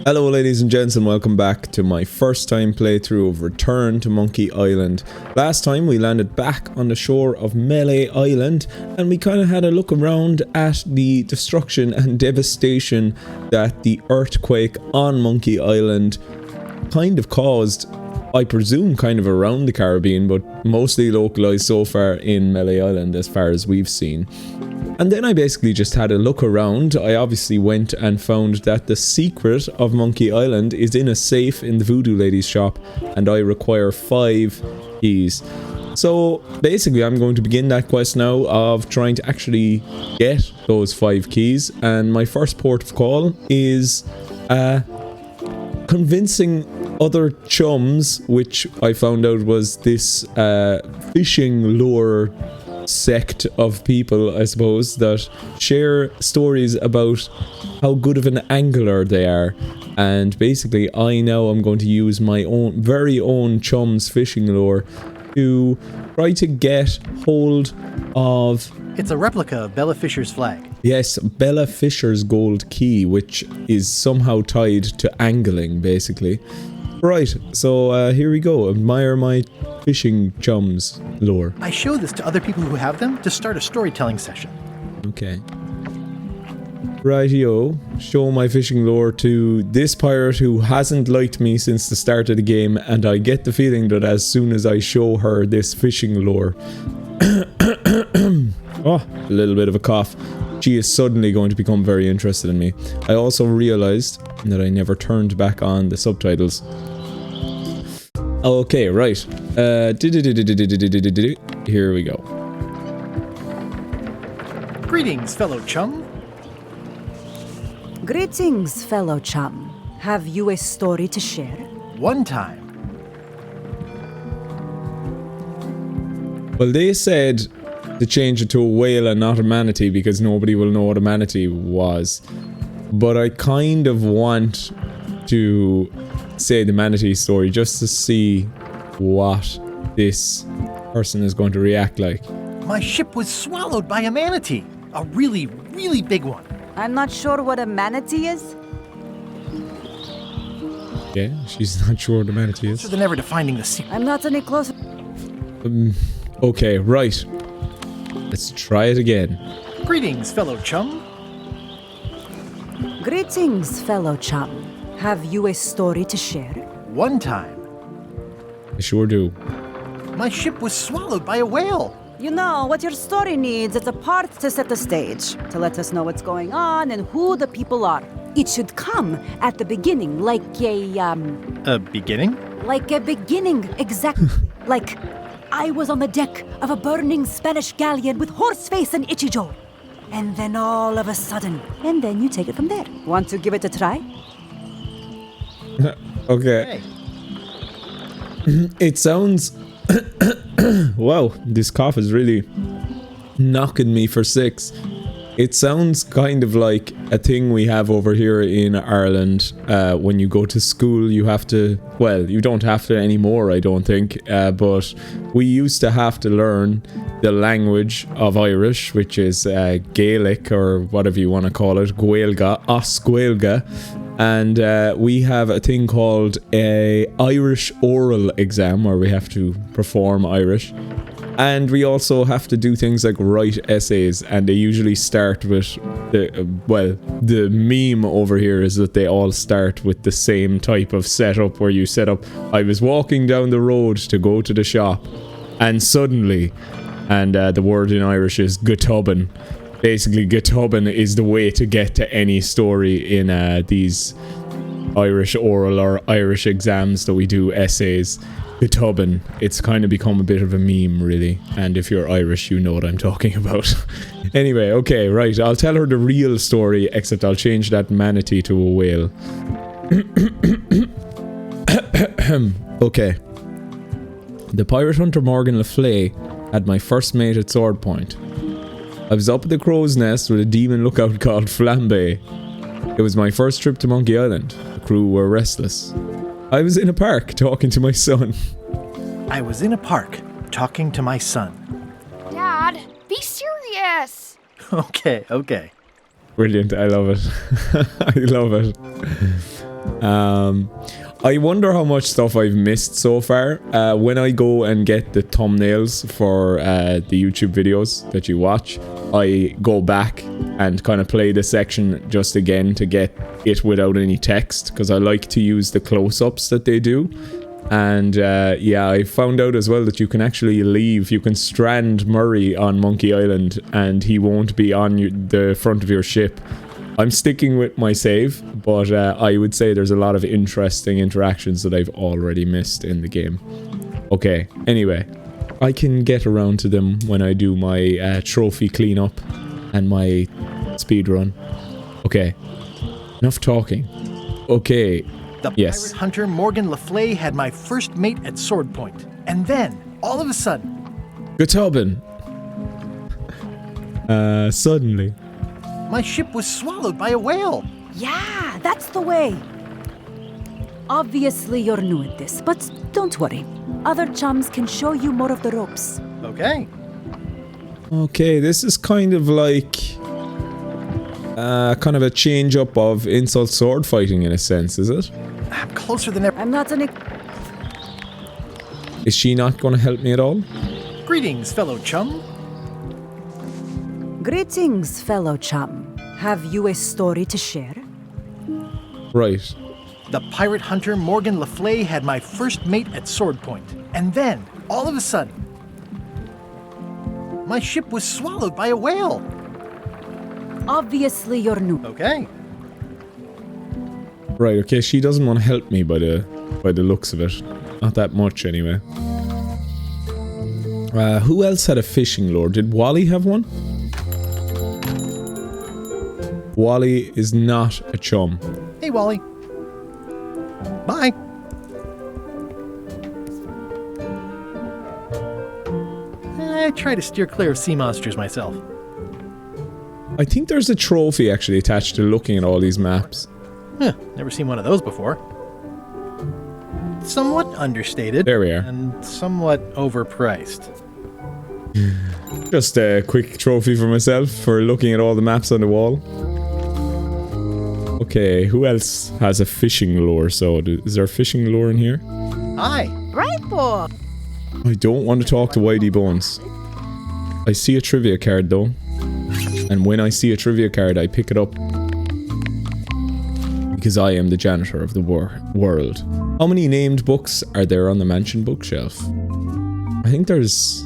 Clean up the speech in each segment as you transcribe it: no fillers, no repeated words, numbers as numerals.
Hello ladies and gents, and welcome back to my first time playthrough of Return to Monkey Island. Last time we landed back on the shore of Melee Island and we kind of had a look around at the destruction and devastation that the earthquake on Monkey Island kind of caused, I presume kind of around the Caribbean, but mostly localized so far in Melee Island as far as we've seen. And then I basically just had a look around. I obviously went and found that the secret of Monkey Island is in a safe in the Voodoo Lady's shop, and I require 5 keys. So basically I'm going to begin that quest now of trying to actually get those 5 keys, and my first port of call is convincing other chums, which I found out was this fishing lure sect of people, I suppose, that share stories about how good of an angler they are. And basically I now am going to use my own very own chum's fishing lure to try to get hold of... It's a replica of Bella Fisher's flag. Yes, Bella Fisher's gold key, which is somehow tied to angling, basically. Right, so here we go. Admire my fishing chum's lure. I show this to other people who have them to start a storytelling session. Okay. Rightio. Show my fishing lure to this pirate who hasn't liked me since the start of the game, and I get the feeling that as soon as I show her this fishing lure... oh, a little bit of a cough. She is suddenly going to become very interested in me. I also realized that I never turned back on the subtitles. Okay, right. Here we go. Greetings, fellow chum. Greetings, fellow chum. Have you a story to share? One time. Well, they said to change it to a whale and not a manatee because nobody will know what a manatee was. But I kind of want to say the manatee story just to see what this person is going to react like. My ship was swallowed by a manatee. A really, really big one. I'm not sure what a manatee is. Yeah, she's not sure what a manatee is. So they're never defining the secret. I'm not any closer. Okay, right. Let's try it again. Greetings, fellow chum. Greetings, fellow chum. Have you a story to share? One time. I sure do. My ship was swallowed by a whale. You know, what your story needs is a part to set the stage, to let us know what's going on and who the people are. It should come at the beginning, like A beginning? Like a beginning, exactly. Like, I was on the deck of a burning Spanish galleon with Horseface and Ichijo. And then all of a sudden, and then you take it from there. Want to give it a try? Okay. Hey. It sounds... Wow, this cough is really knocking me for 6. It sounds kind of like a thing we have over here in Ireland. When you go to school, you have to... Well, you don't have to anymore, I don't think. But we used to have to learn the language of Irish, which is Gaelic, or whatever you want to call it. Gaelga, Os Gaelga. And we have a thing called a Irish oral exam, where we have to perform Irish. And we also have to do things like write essays, and they usually start with the meme over here is that they all start with the same type of setup, where you set up, I was walking down the road to go to the shop, and suddenly, and the word in Irish is gutubin. Basically, gutubin is the way to get to any story in these Irish oral or Irish exams that we do essays. Gutubin. It's kind of become a bit of a meme, really. And if you're Irish, you know what I'm talking about. Anyway, okay, right. I'll tell her the real story, except I'll change that manatee to a whale. Okay. The pirate hunter Morgan Le Fay had my first mate at sword point. I was up at the crow's nest with a demon lookout called Flambe. It was my first trip to Monkey Island. The crew were restless. I was in a park talking to my son. I was in a park talking to my son. Dad, be serious. Okay. Brilliant, I love it. I love it. I wonder how much stuff I've missed so far. When I go and get the thumbnails for the YouTube videos that you watch, I go back and kind of play the section just again to get it without any text, because I like to use the close-ups that they do. And yeah, I found out as well that you can actually leave. You can strand Murray on Monkey Island and he won't be on the front of your ship. I'm sticking with my save, but I would say there's a lot of interesting interactions that I've already missed in the game. Okay, anyway, I can get around to them when I do my trophy cleanup and my speed run. Okay, enough talking. Okay, The yes. pirate hunter Morgan Le Fay had my first mate at sword point. And then, all of a sudden... Good Tobin. Suddenly. My ship was swallowed by a whale. Yeah, that's the way. Obviously, you're new at this, but don't worry. Other chums can show you more of the ropes. Okay. Okay, this is kind of like kind of a change up of insult sword fighting in a sense, is it? I'm closer than ever. I'm not an... Is she not going to help me at all? Greetings, fellow chum. Greetings, fellow chum. Have you a story to share? Right. The pirate hunter Morgan Le Fay had my first mate at sword point. And then, all of a sudden... my ship was swallowed by a whale. Obviously, you're new. Okay. Right, okay, she doesn't want to help me by the looks of it. Not that much, anyway. Who else had a fishing lure? Did Wally have one? Wally is not a chum. Hey, Wally. Bye. I try to steer clear of sea monsters myself. I think there's a trophy actually attached to looking at all these maps. Huh, never seen one of those before. Somewhat understated. There we are. And somewhat overpriced. Just a quick trophy for myself for looking at all the maps on the wall. Okay, who else has a fishing lure? So, is there a fishing lure in here? Hi. Right, boy. I don't want to talk to Whitey Bones. I see a trivia card though. And when I see a trivia card, I pick it up. Because I am the janitor of the world. How many named books are there on the mansion bookshelf? I think there's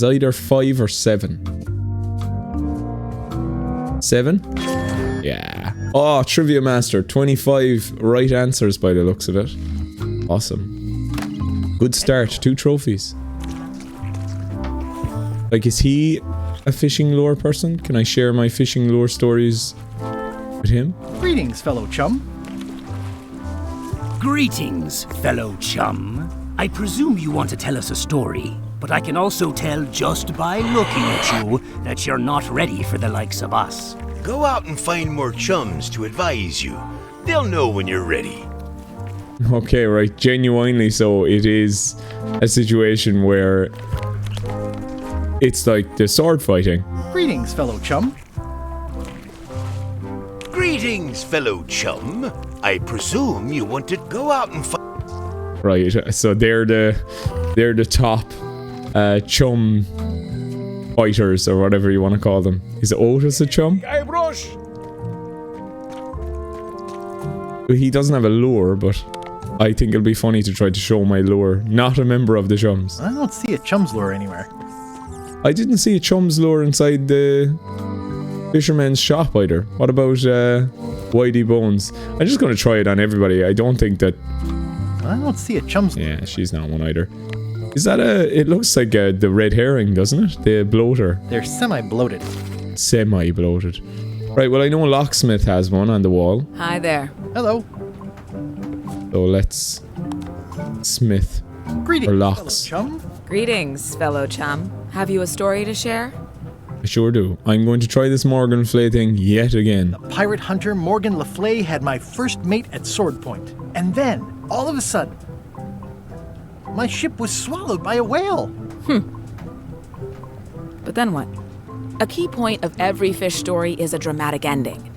either 5 or 7. 7? Yeah. Oh, Trivia Master. 25 right answers by the looks of it. Awesome. Good start. 2 trophies. Like, is he a fishing lure person? Can I share my fishing lure stories with him? Greetings, fellow chum. Greetings, fellow chum. I presume you want to tell us a story, but I can also tell just by looking at you that you're not ready for the likes of us. Go out and find more chums to advise you. They'll know when you're ready. Okay, right. Genuinely so. It is a situation where it's like the sword fighting. Greetings, fellow chum. Greetings, fellow chum. I presume you want to go out and find... Right, so they're the top chum fighters, or whatever you want to call them. Is Otis a chum? Guybrush! He doesn't have a lure, but I think it'll be funny to try to show my lure. Not a member of the chums. I don't see a chum's lure anywhere. I didn't see a chum's lure inside the fisherman's shop either. What about Whitey Bones? I'm just going to try it on everybody. I don't think that... I don't see a chum's lure. Yeah, she's not one either. Is that a... It looks like the red herring, doesn't it? The bloater. They're semi-bloated. Semi-bloated. Right, well, I know Locksmith has one on the wall. Hi there. Hello. So let's... Smith. Greetings, Or fellow Locks. chum. Greetings, fellow chum. Have you a story to share? I sure do. I'm going to try this Morgan Le Fay thing yet again. Pirate hunter Morgan Le Fay had my first mate at sword point. And then, all of a sudden, my ship was swallowed by a whale. But then what? A key point of every fish story is a dramatic ending.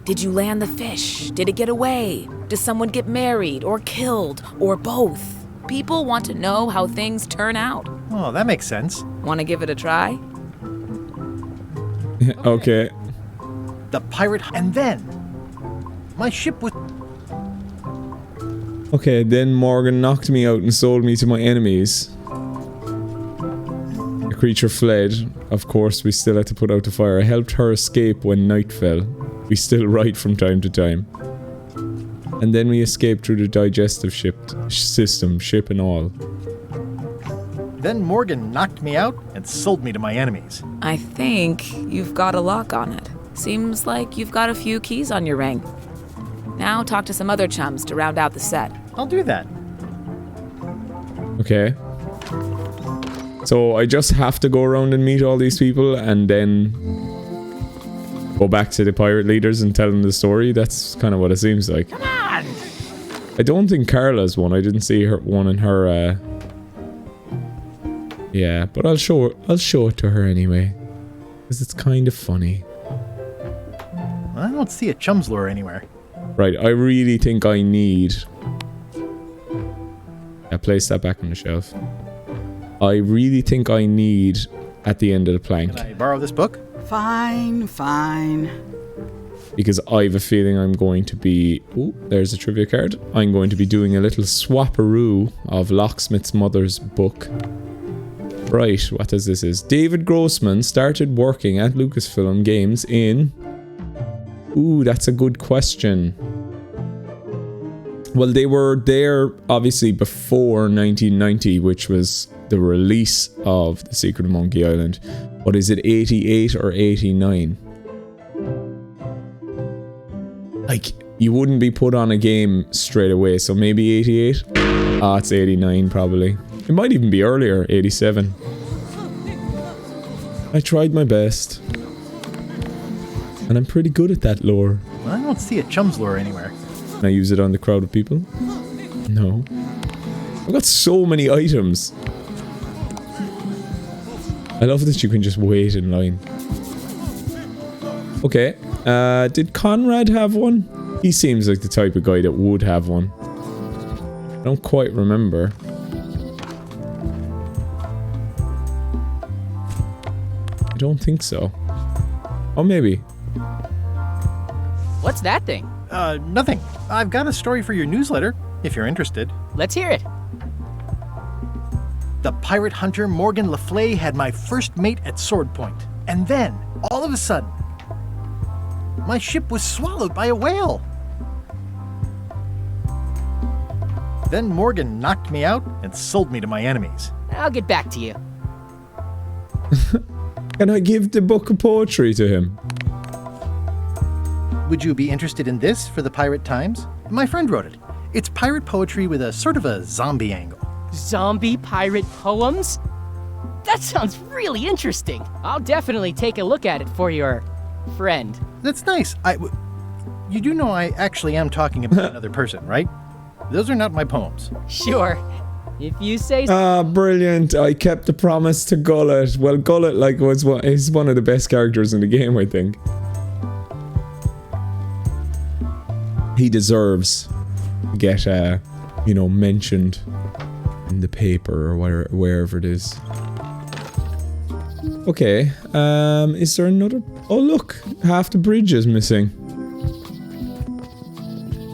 Did you land the fish? Did it get away? Does someone get married or killed or both? People want to know how things turn out. Oh, that makes sense. Want to give it a try? Okay. The pirate, and then my ship was. Okay, then Morgan knocked me out and sold me to my enemies. The creature fled. Of course, we still had to put out the fire. I helped her escape when night fell. We still write from time to time. And then we escaped through the digestive system, ship and all. Then Morgan knocked me out and sold me to my enemies. I think you've got a lock on it. Seems like you've got a few keys on your ring. Now talk to some other chums to round out the set. I'll do that. Okay. So I just have to go around and meet all these people and then go back to the pirate leaders and tell them the story. That's kind of what it seems like. Come on! I don't think Carla's one. I didn't see her one in her yeah, but I'll show it to her anyway. Because it's kind of funny. I don't see a chum's lure anywhere. Right, I really think I need... I place that back on the shelf. I really think I need at the end of the plank. Can I borrow this book? Fine, fine. Because I have a feeling I'm going to be... Ooh, there's a trivia card. I'm going to be doing a little swapperoo of Locksmith's mother's book. Right, what does this is? David Grossman started working at Lucasfilm Games in... Ooh, that's a good question. Well, they were there, obviously, before 1990, which was the release of The Secret of Monkey Island. But is it 88 or 89? Like, you wouldn't be put on a game straight away, so maybe 88? Ah, it's 89 probably. It might even be earlier, 87. I tried my best. And I'm pretty good at that lore. I don't see a chum's lure anywhere. Can I use it on the crowd of people? No. I've got so many items. I love that you can just wait in line. Okay. Did Conrad have one? He seems like the type of guy that would have one. I don't quite remember. I don't think so. Oh, maybe. What's that thing? Nothing. I've got a story for your newsletter, if you're interested. Let's hear it. The pirate hunter Morgan Le Fay had my first mate at sword point. And then, all of a sudden, my ship was swallowed by a whale. Then Morgan knocked me out and sold me to my enemies. I'll get back to you. Can I give the book of poetry to him? Would you be interested in this for the Pirate Times? My friend wrote it. It's pirate poetry with a sort of a zombie angle. Zombie pirate poems? That sounds really interesting. I'll definitely take a look at it for your friend. That's nice. You do know I actually am talking about another person, right? Those are not my poems. Sure. If you say so. Ah, brilliant. I kept the promise to Gullet. Well, Gullet, like, is one of the best characters in the game, I think. He deserves to get, you know, mentioned in the paper or wherever it is. Okay, is there another... Oh, look, half the bridge is missing.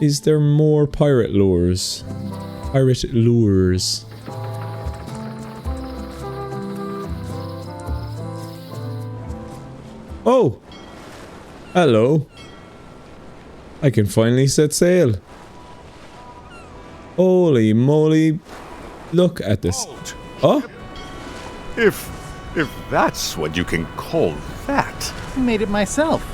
Is there more pirate lures? Pirate lures. Oh! Hello. I can finally set sail. Holy moly. Look at this. Oh? If that's what you can call that. I made it myself.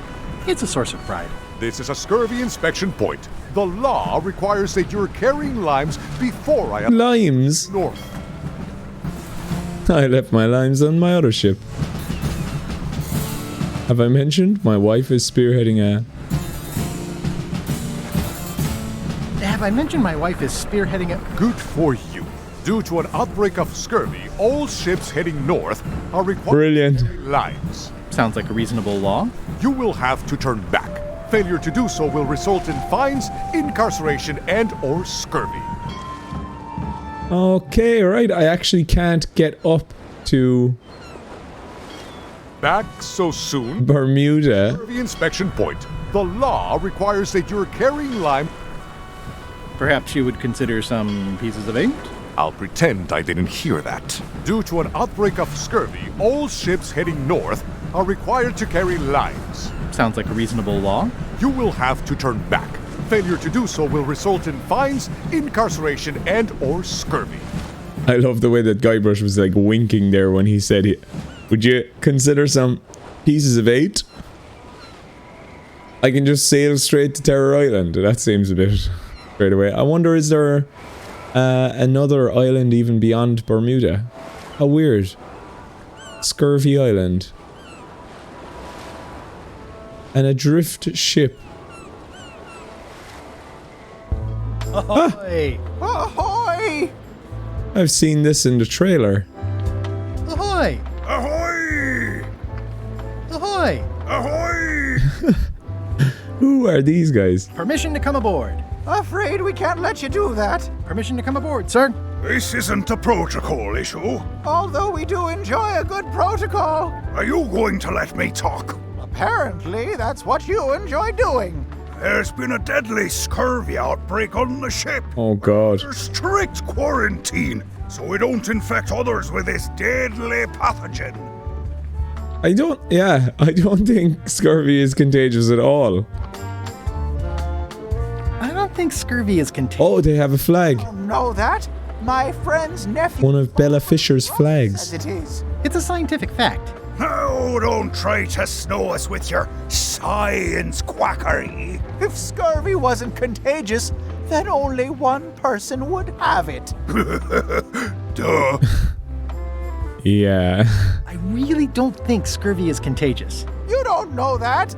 It's a source of pride. This is a scurvy inspection point. The law requires that you're carrying limes before I... Limes? North. I left my limes on my other ship. Have I mentioned my wife is spearheading a... Have I mentioned my wife is spearheading a... Good for you. Due to an outbreak of scurvy, all ships heading north are required Brilliant. to carry limes. Sounds like a reasonable law. You will have to turn back. Failure to do so will result in fines, incarceration, and or scurvy. Okay, right. I actually can't get up to Back so soon? Bermuda. Scurvy inspection point. The law requires that you're carrying lime. Perhaps you would consider some pieces of ink? I'll pretend I didn't hear that. Due to an outbreak of scurvy, all ships heading north are required to carry limes. Sounds like a reasonable law. You will have to turn back. Failure to do so will result in fines, incarceration, and or scurvy. I love the way that Guybrush was like winking there when he said it. Would you consider some pieces of 8? I can just sail straight to Terror Island. That seems a bit straight away. I wonder, is there another island even beyond Bermuda? How weird. Scurvy Island. An adrift ship. Ahoy! Ahoy! I've seen this in the trailer. Ahoy! Ahoy! Ahoy! Ahoy! Who are these guys? Permission to come aboard. Afraid we can't let you do that. Permission to come aboard, sir. This isn't a protocol issue. Although we do enjoy a good protocol. Are you going to let me talk? Apparently, that's what you enjoy doing. There's been a deadly scurvy outbreak on the ship. Oh god. There's strict quarantine, so we don't infect others with this deadly pathogen. I don't think scurvy is contagious at all. I don't think scurvy is contagious. Oh, they have a flag. Know that? My friend's nephew. One of Bella Fisher's flags. As it is. It's a scientific fact. No, don't try to snow us with your science quackery. If scurvy wasn't contagious, then only one person would have it. Duh. Yeah. I really don't think scurvy is contagious. You don't know that.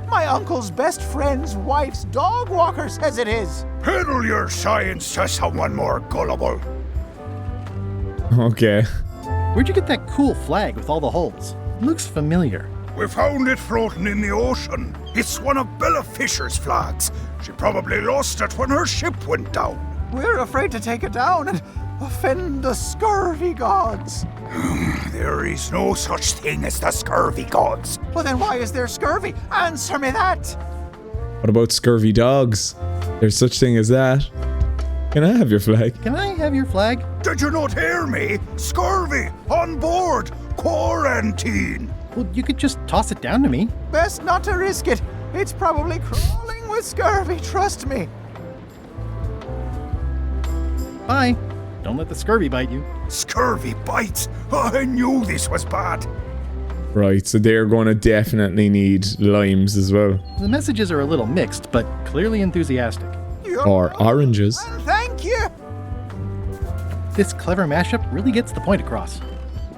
My uncle's best friend's wife's dog walker says it is. Peddle your science to someone more gullible. Okay. Where'd you get that cool flag with all the holes? It looks familiar. We found it floating in the ocean. It's one of Bella Fisher's flags. She probably lost it when her ship went down. We're afraid to take it down and offend the scurvy gods. There is no such thing as the scurvy gods. Well, then why is there scurvy? Answer me that. What about scurvy dogs? There's such thing as that. Can I have your flag? Can I have your flag? Did you not hear me? Scurvy! On board! Quarantine! Well, you could just toss it down to me. Best not to risk it. It's probably crawling with scurvy, trust me. Bye. Don't let the scurvy bite you. Scurvy bites! I knew this was bad. Right, so they're going to definitely need limes as well. The messages are a little mixed, but clearly enthusiastic. Or oranges. Thank you. This clever mashup really gets the point across.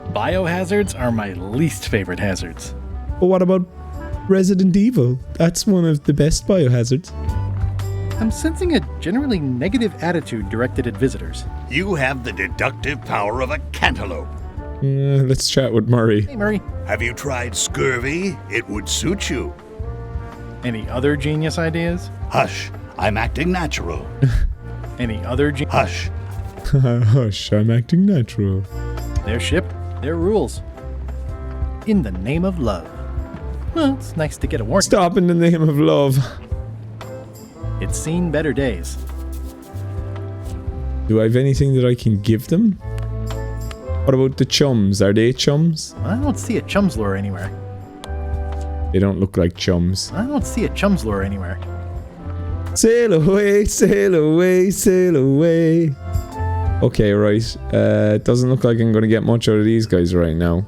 Biohazards are my least favorite hazards. But what about Resident Evil? That's one of the best biohazards. I'm sensing a generally negative attitude directed at visitors. You have the deductive power of a cantaloupe. Let's chat with Murray. Hey, Murray. Have you tried scurvy? It would suit you. Any other genius ideas? Hush, I'm acting natural. Any other Hush. Hush, I'm acting natural. Their ship, their rules. In the name of love. Well, it's nice to get a warning. Stop in the name of love. It's seen better days. Do I have anything that I can give them? What about the chums? Are they chums? I don't see a chum's lure anywhere. They don't look like chums. I don't see a chum's lure anywhere. Sail away, sail away, sail away. Okay, right. It doesn't look like I'm going to get much out of these guys right now.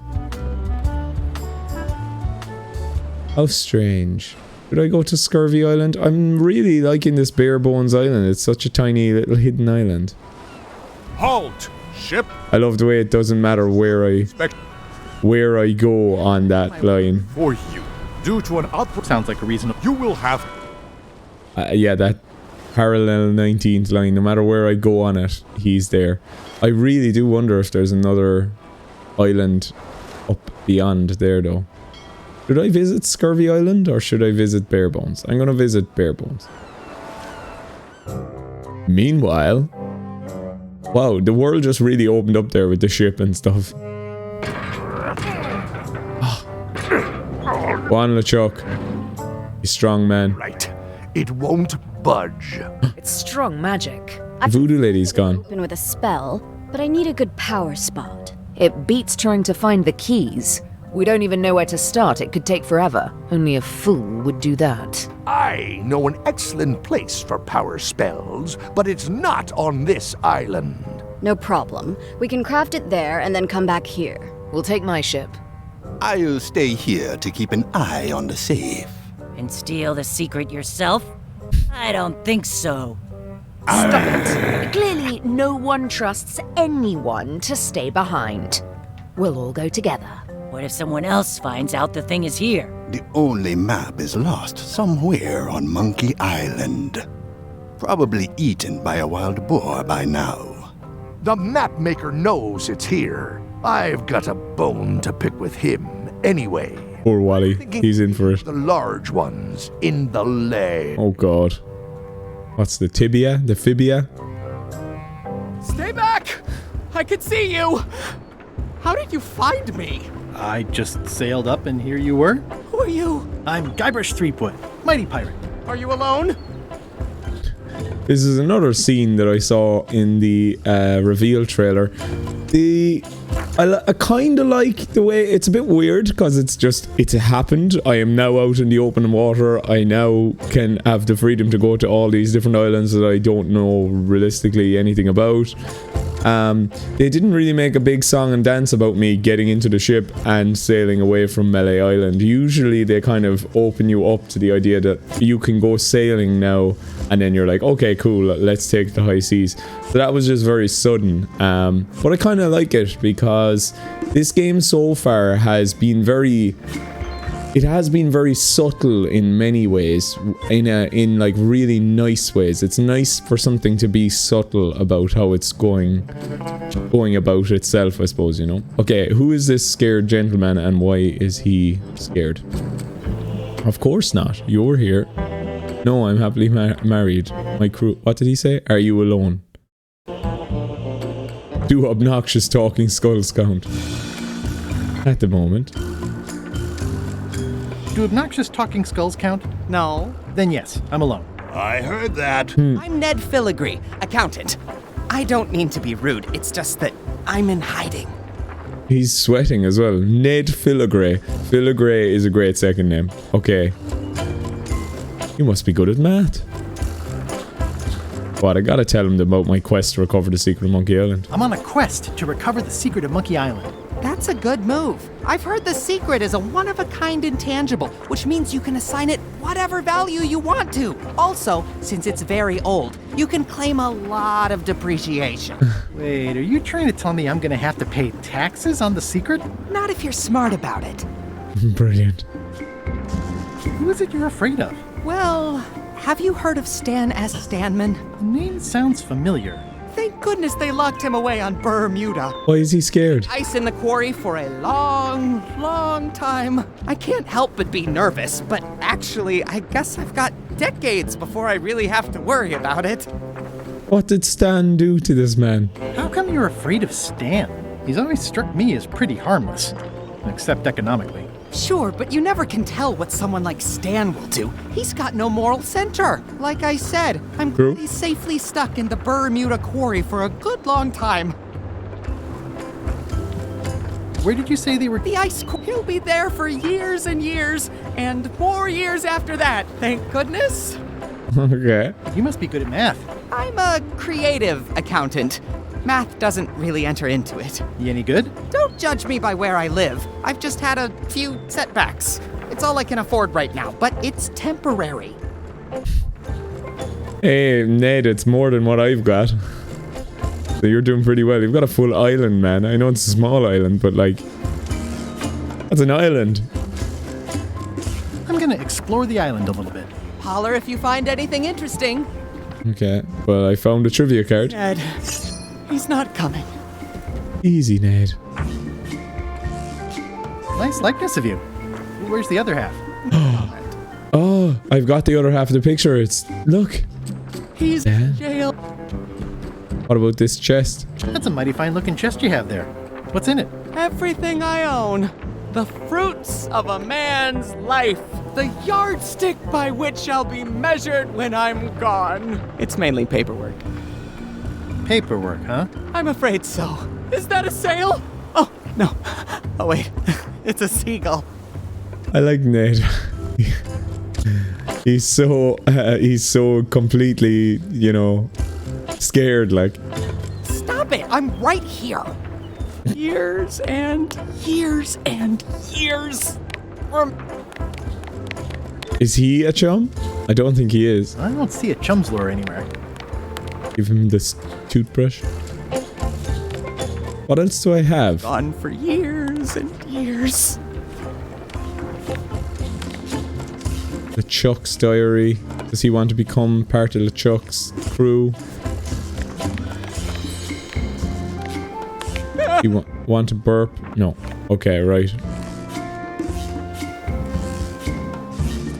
How strange. Should I go to Scurvy Island? I'm really liking this Bare Bones Island. It's such a tiny little hidden island. Halt! Ship! I love the way it doesn't matter where I go on that line. For you. Due to an outbreak. Sounds like a reasonable. You will have. Yeah, that parallel 19th line. No matter where I go on it, he's there. I really do wonder if there's another island up beyond there, though. Should I visit Scurvy Island or should I visit Barebones? I'm gonna visit Barebones. Meanwhile, wow, the world just really opened up there with the ship and stuff. Go on, LeChuck. You strong man. Right. It won't budge. It's strong magic. The voodoo lady's gone. Open with a spell, but I need a good power spot. It beats trying to find the keys. We don't even know where to start. It could take forever. Only a fool would do that. I know an excellent place for power spells, but it's not on this island. No problem. We can craft it there and then come back here. We'll take my ship. I'll stay here to keep an eye on the safe. And steal the secret yourself? I don't think so. Stop it. Clearly, no one trusts anyone to stay behind. We'll all go together. What if someone else finds out the thing is here? The only map is lost somewhere on Monkey Island. Probably eaten by a wild boar by now. The map maker knows it's here. I've got a bone to pick with him anyway. Poor Wally. He's in for it. The large ones in the leg. Oh god. What's the tibia? The fibia? Stay back! I can see you! How did you find me? I just sailed up and here you were. Who are you? I'm Guybrush Threepwood, mighty pirate. Are you alone? This is another scene that I saw in the reveal trailer. I kind of like the way it's a bit weird because it's happened. I am now out in the open water. I now can have the freedom to go to all these different islands that I don't know realistically anything about. They didn't really make a big song and dance about me getting into the ship and sailing away from Melee Island. Usually they kind of open you up to the idea that you can go sailing now and then you're like, okay, cool, let's take the high seas. So that was just very sudden. But I kind of like it because this game so far has been very subtle in many ways, in like really nice ways. It's nice for something to be subtle about how it's going about itself, I suppose, you know. Okay, who is this scared gentleman and why is he scared? Of course not. You're here. No, I'm happily married. My crew. What did he say? Are you alone? Do obnoxious talking skulls count? At the moment. Do obnoxious talking skulls count? No. Then yes, I'm alone. I heard that. I'm Ned Filigree, accountant. I don't mean to be rude, it's just that I'm in hiding. He's sweating as well. Ned Filigree. Filigree is a great second name. Okay. You must be good at math. What, I gotta tell him about my quest to recover the secret of Monkey Island. I'm on a quest to recover the secret of Monkey Island. That's a good move. I've heard the secret is a one-of-a-kind intangible, which means you can assign it whatever value you want to. Also, since it's very old, you can claim a lot of depreciation. Wait, are you trying to tell me I'm gonna have to pay taxes on the secret? Not if you're smart about it. Brilliant. Who is it you're afraid of? Well, have you heard of Stan S. Stanman? The name sounds familiar. Thank goodness they locked him away on Bermuda. Why is he scared? Ice in the quarry for a long, long time. I can't help but be nervous, but actually, I guess I've got decades before I really have to worry about it. What did Stan do to this man? How come you're afraid of Stan? He's always struck me as pretty harmless, except economically. Sure, but you never can tell what someone like Stan will do. He's got no moral center. Like I said, I'm glad he's safely stuck in the Bermuda quarry for a good long time. Where did you say they were? The ice core. He'll be there for years and years, and more years after that, thank goodness. Okay. You must be good at math. I'm a creative accountant. Math doesn't really enter into it. You any good? Don't judge me by where I live. I've just had a few setbacks. It's all I can afford right now, but it's temporary. Hey, Ned, it's more than what I've got. So you're doing pretty well. You've got a full island, man. I know it's a small island, but like... that's an island. I'm gonna explore the island a little bit. Holler if you find anything interesting. Okay, well, I found a trivia card. Ned, he's not coming. Easy, Ned. Nice likeness of you. where's the other half? Oh, I've got the other half of the picture. It's look. He's in jail. What about this chest? That's a mighty fine looking chest you have there. What's in it? Everything I own. The fruits of a man's life. The yardstick by which I'll be measured when I'm gone. It's mainly paperwork. Paperwork, huh? I'm afraid so. Is that a sail? Oh, no. Oh, wait. It's a seagull. I like Ned. he's so completely, you know, scared, like. Stop it! I'm right here. Years and years and years. Is he a chum? I don't think he is. I don't see a chum's lure anywhere. Give him this toothbrush. What else do I have? Gone for years and years. LeChuck's diary. Does he want to become part of LeChuck's crew? You want to burp? No. Okay, right.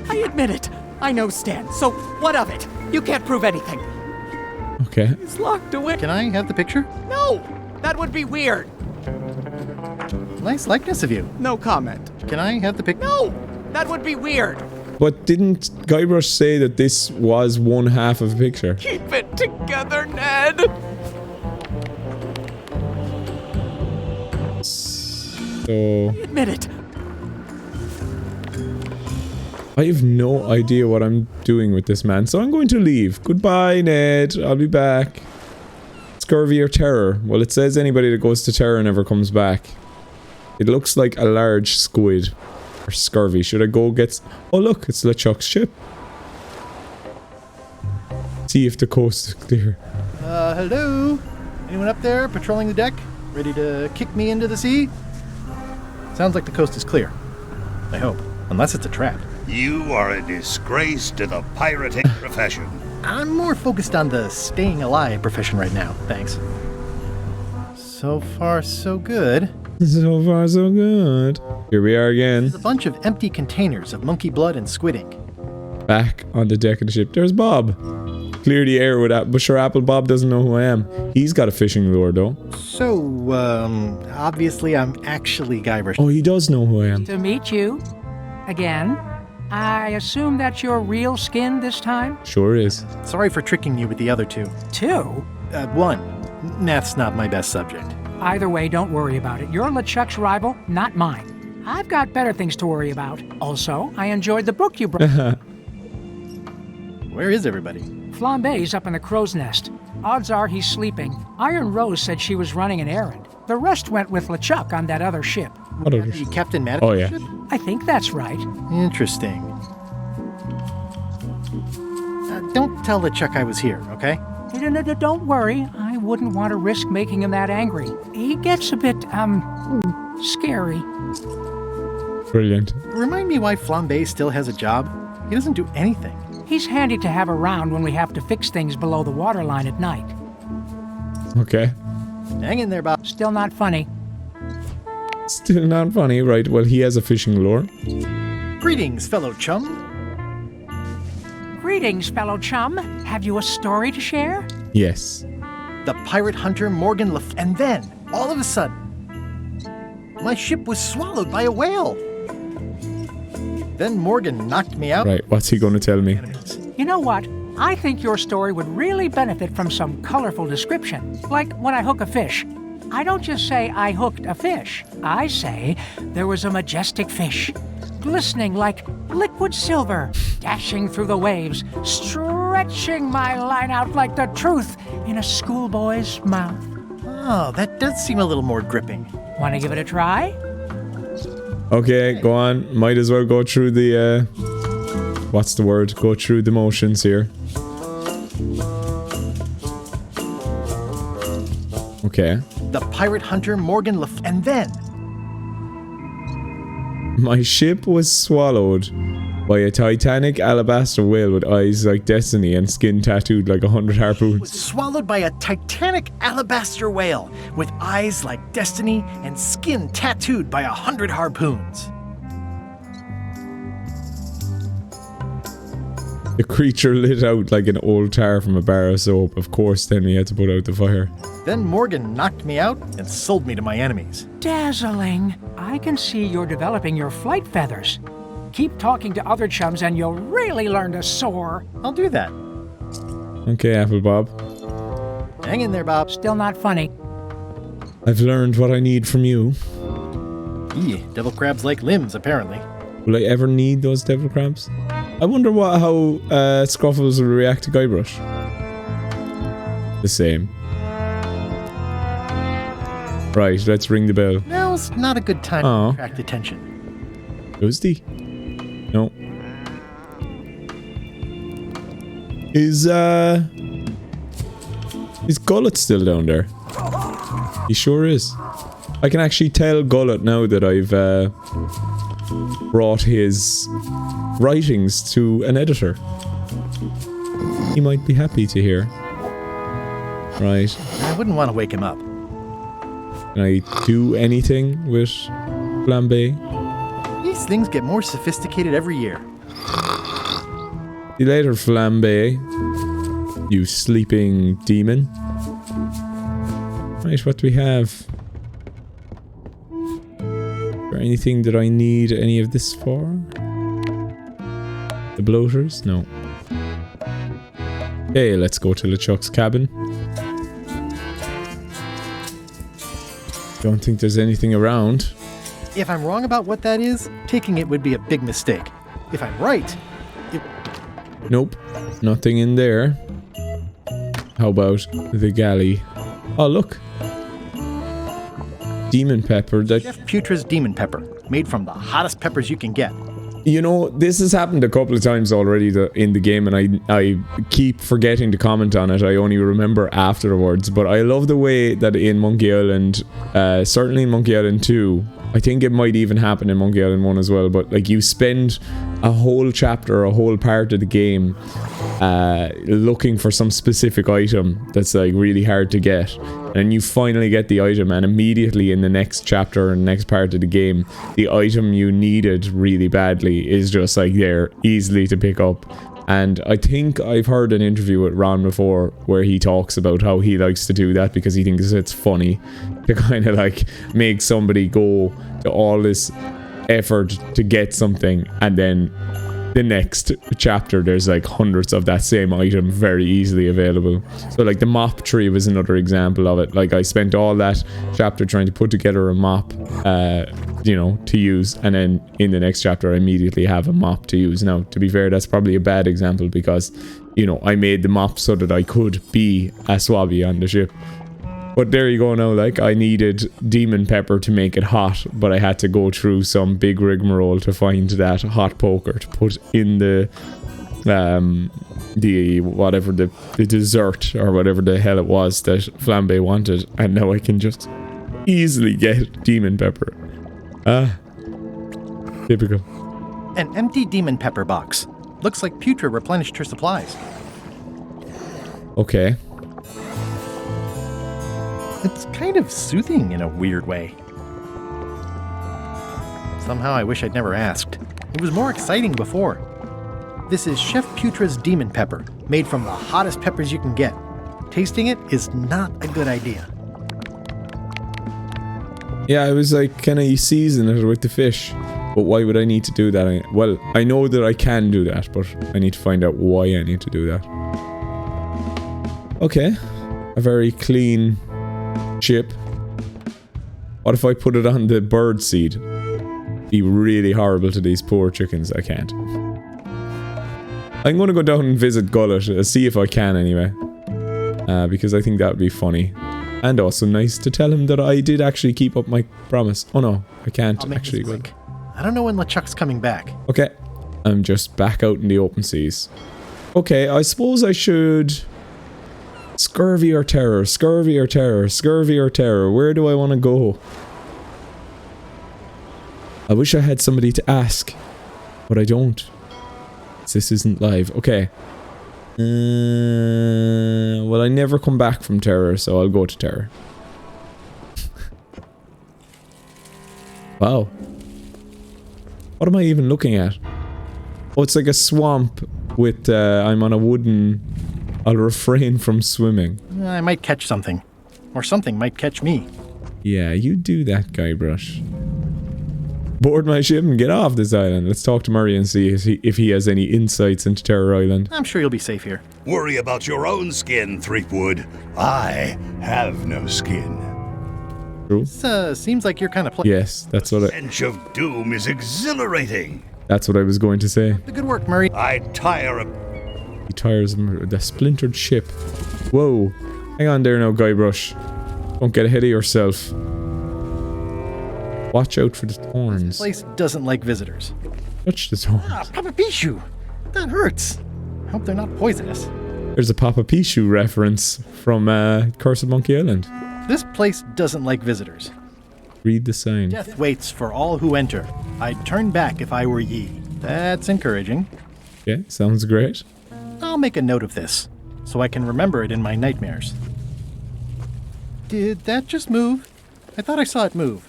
I admit it. I know Stan, so what of it? You can't prove anything. Okay. He's locked away. Can I have the picture? No! That would be weird. Nice likeness of you. No comment. Can I have the picture? No! That would be weird. But didn't Guybrush say that this was one half of a picture? Keep it together, Ned. So... Admit it. I have no idea what I'm doing with this man, so I'm going to leave. Goodbye, Ned. I'll be back. Scurvy or terror? Well, it says anybody that goes to terror never comes back. It looks like a large squid. Or scurvy. Should I go get... Oh, look. It's LeChuck's ship. See if the coast is clear. Hello? Anyone up there patrolling the deck? Ready to kick me into the sea? Sounds like the coast is clear. I hope. Unless it's a trap. You are a disgrace to the pirating profession. I'm more focused on the staying alive profession right now, thanks. So far, so good. So far, so good. Here we are again. There's a bunch of empty containers of monkey blood and squid ink. Back on the deck of the ship. There's Bob. Clear the air with that. But sure, Apple Bob doesn't know who I am. He's got a fishing lure, though. So, obviously I'm actually Guybrush. Oh, he does know who I am. To meet you. Again. I assume that's your real skin this time? Sure is. Sorry for tricking you with the other two. Two? One. Math's not my best subject. Either way, don't worry about it. You're LeChuck's rival, not mine. I've got better things to worry about. Also, I enjoyed the book you brought. Where is everybody? Flambe's up in the crow's nest. Odds are he's sleeping. Iron Rose said she was running an errand. The rest went with LeChuck on that other ship. What other ship? Captain Maddox's Oh, yeah. ship? I think that's right. Interesting. Don't tell LeChuck I was here, okay? Don't worry. I wouldn't want to risk making him that angry. He gets a bit, scary. Brilliant. Remind me why Flambe still has a job? He doesn't do anything. He's handy to have around when we have to fix things below the waterline at night. Okay. Hang in there, Bob. Still not funny. Still not funny. Right, well, he has a fishing lure. Greetings, fellow chum. Greetings, fellow chum. Have you a story to share? Yes. The pirate hunter Morgan and then, all of a sudden, my ship was swallowed by a whale. Then Morgan knocked me out. Right, what's he going to tell me? You know what? I think your story would really benefit from some colorful description. Like when I hook a fish. I don't just say I hooked a fish. I say there was a majestic fish, glistening like liquid silver, dashing through the waves, stretching my line out like the truth in a schoolboy's mouth. Oh, that does seem a little more gripping. Want to give it a try? Okay, go on. Might as well go through the, what's the word? Go through the motions here. Okay. The pirate hunter Morgan and then... My ship was swallowed by a titanic alabaster whale with eyes like destiny and skin tattooed like 100 harpoons. Was swallowed by a titanic alabaster whale with eyes like destiny and skin tattooed by 100 harpoons. The creature lit out like an old tar from a bar of soap. Of course, then we had to put out the fire. Then Morgan knocked me out and sold me to my enemies. Dazzling. I can see you're developing your flight feathers. Keep talking to other chums and you'll really learn to soar. I'll do that. Okay, Apple Bob. Hang in there, Bob. Still not funny. I've learned what I need from you. Devil crabs like limbs, apparently. Will I ever need those devil crabs? I wonder how Scruffles will react to Guybrush. The same. Right, let's ring the bell. Now's not a good time to attract attention. Ghosty? No. Is Gullet still down there? He sure is. I can actually tell Gullet now that I've brought his writings to an editor. He might be happy to hear. Right. I wouldn't want to wake him up. Can I do anything with Flambe? These things get more sophisticated every year. See you later, Flambe. You sleeping demon. Right, what do we have? Is there anything that I need any of this for? The bloaters? No. Okay, let's go to LeChuck's cabin. Don't think there's anything around. If I'm wrong about what that is, taking it would be a big mistake. If I'm right, Nope, nothing in there. How about the galley? Oh, look. Demon pepper. Chef Putra's demon pepper, made from the hottest peppers you can get. You know, this has happened a couple of times already in the game, and I keep forgetting to comment on it. I only remember afterwards, but I love the way that in Monkey Island, certainly in Monkey Island 2, I think it might even happen in Monkey Island 1 as well, but like you spend a whole chapter, a whole part of the game looking for some specific item that's like really hard to get, and you finally get the item, and immediately in the next chapter and next part of the game, the item you needed really badly is just like there, easily to pick up. And I think I've heard an interview with Ron before where he talks about how he likes to do that because he thinks it's funny to kind of like make somebody go to all this effort to get something, and then the next chapter there's like hundreds of that same item very easily available. So like the mop tree was another example of it. Like I spent all that chapter trying to put together a mop you know, to use, and then in the next chapter I immediately have a mop to use. Now to be fair, that's probably a bad example because, you know, I made the mop so that I could be a swabby on the ship. But there you go now, like I needed demon pepper to make it hot, but I had to go through some big rigmarole to find that hot poker to put in the whatever the dessert or whatever the hell it was that Flambe wanted, and now I can just easily get demon pepper. Typical. An empty demon pepper box. Looks like Putra replenished her supplies. Okay. It's kind of soothing in a weird way. Somehow I wish I'd never asked. It was more exciting before. This is Chef Putra's demon pepper, made from the hottest peppers you can get. Tasting it is not a good idea. Yeah, I was like, can I season it with the fish? But why would I need to do that? Well, I know that I can do that, but I need to find out why I need to do that. Okay. A very clean chip. What if I put it on the bird seed? Be really horrible to these poor chickens. I can't. I'm going to go down and visit Gullet, see if I can anyway. Because I think that would be funny. And also nice to tell him that I did actually keep up my promise. Oh no, I can't actually go. I don't know when LeChuck's coming back. Okay. I'm just back out in the open seas. Okay, I suppose I should... Scurvy or terror, scurvy or terror, scurvy or terror. Where do I want to go? I wish I had somebody to ask, but I don't. This isn't live. Okay. Well, I never come back from terror, so I'll go to terror. Wow. What am I even looking at? Oh, it's like a swamp with I'm on a wooden... I'll refrain from swimming. I might catch something. Or something might catch me. Yeah, you do that, guybrush. Board my ship and get off this island. Let's talk to Murray and see if he has any insights into Terror Island. I'm sure you'll be safe here. Worry about your own skin, Threepwood. I have no skin. True. This seems like you're kind of Yes, that's what The stench of doom is exhilarating. That's what I was going to say. Good work, Murray. I tire of... He tires the splintered ship. Whoa. Hang on there now, guybrush. Don't get ahead of yourself. Watch out for the thorns. This place doesn't like visitors. Touch the thorns. Papa Pichu! That hurts. I hope they're not poisonous. There's a Papa Pichu reference from Curse of Monkey Island. This place doesn't like visitors. Read the sign. Death waits for all who enter. I'd turn back if I were ye. That's encouraging. Okay, sounds great. I'll make a note of this, so I can remember it in my nightmares. Did that just move? I thought I saw it move.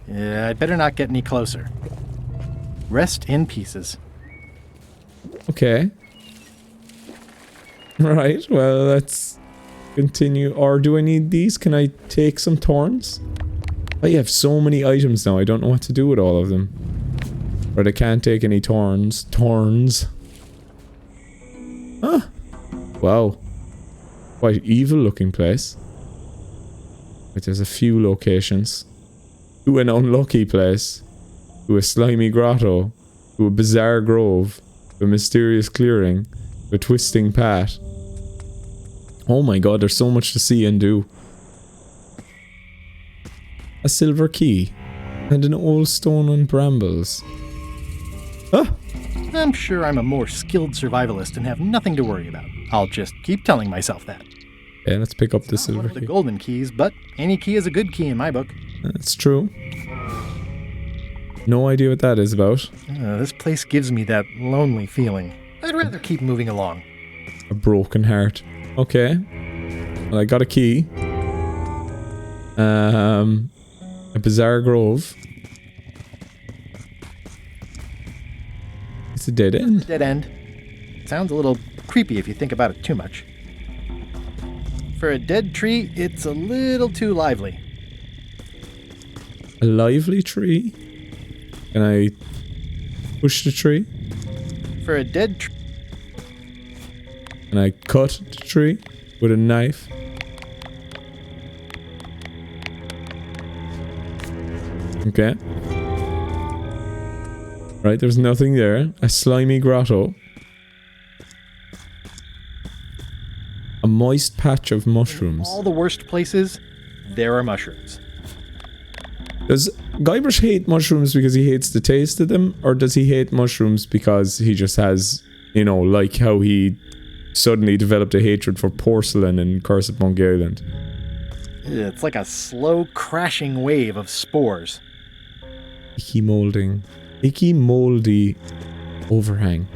Yeah, I'd better not get any closer. Rest in pieces. Okay. Right, well, let's continue. Or do I need these? Can I take some thorns? I have so many items now, I don't know what to do with all of them. But I can't take any thorns. Thorns. Huh. Wow. Quite evil looking place. But there's a few locations. To an unlucky place. To a slimy grotto. To a bizarre grove. To a mysterious clearing. To a twisting path. Oh my god, there's so much to see and do. A silver key. And an old stone on brambles. Ah! I'm sure I'm a more skilled survivalist and have nothing to worry about. I'll just keep telling myself that. Yeah, let's pick up the silver The key. golden keys, but any key is a good key in my book. That's true. No idea what that is about. This place gives me that lonely feeling. I'd rather keep moving along. A broken heart. Okay. Well, I got a key. A bizarre grove. It's a dead end. Dead end. Sounds a little creepy if you think about it too much. For a dead tree, it's a little too lively. A lively tree? Can I push the tree? For a dead tree. Can I cut the tree with a knife? Okay. Right, there's nothing there. A slimy grotto. A moist patch of mushrooms. All the worst places, there are mushrooms. Does Guybrush hate mushrooms because he hates the taste of them? Or does he hate mushrooms because he just has, you know, like how he suddenly developed a hatred for porcelain in Curse of Monkey Island? It's like a slow crashing wave of spores. Icky moldy overhang.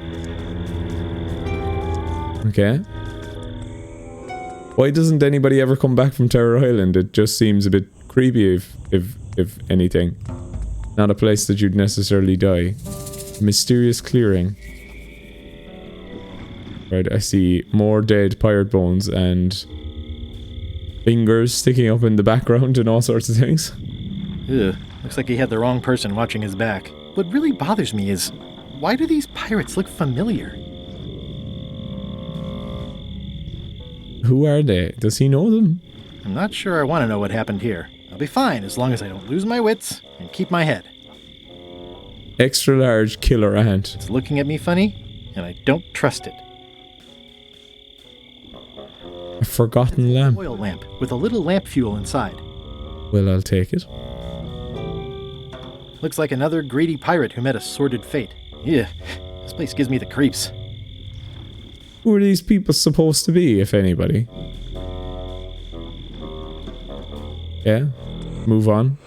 Okay. Why doesn't anybody ever come back from Terror Island? It just seems a bit creepy if anything. Not a place that you'd necessarily die. Mysterious clearing. Right, I see more dead pirate bones and fingers sticking up in the background and all sorts of things. Ugh, looks like he had the wrong person watching his back. What really bothers me is, why do these pirates look familiar? Who are they? Does he know them? I'm not sure I want to know what happened here. I'll be fine as long as I don't lose my wits and keep my head. Extra large killer ant. It's looking at me funny, and I don't trust it. A forgotten lamp. Oil lamp with a little lamp fuel inside. Well, I'll take it. Looks like another greedy pirate who met a sordid fate. Yeah, this place gives me the creeps. Who are these people supposed to be, if anybody? Yeah, move on.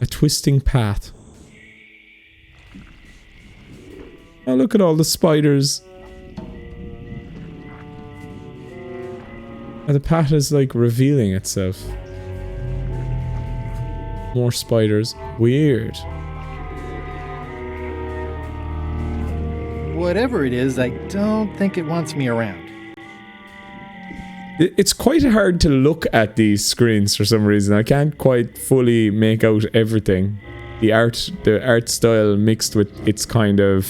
A twisting path. Oh, look at all the spiders. And the path is like revealing itself. More spiders. Weird. whatever it is, I don't think it wants me around. It's quite hard to look at these screens for some reason. I can't quite fully make out everything. The art style mixed with its kind of...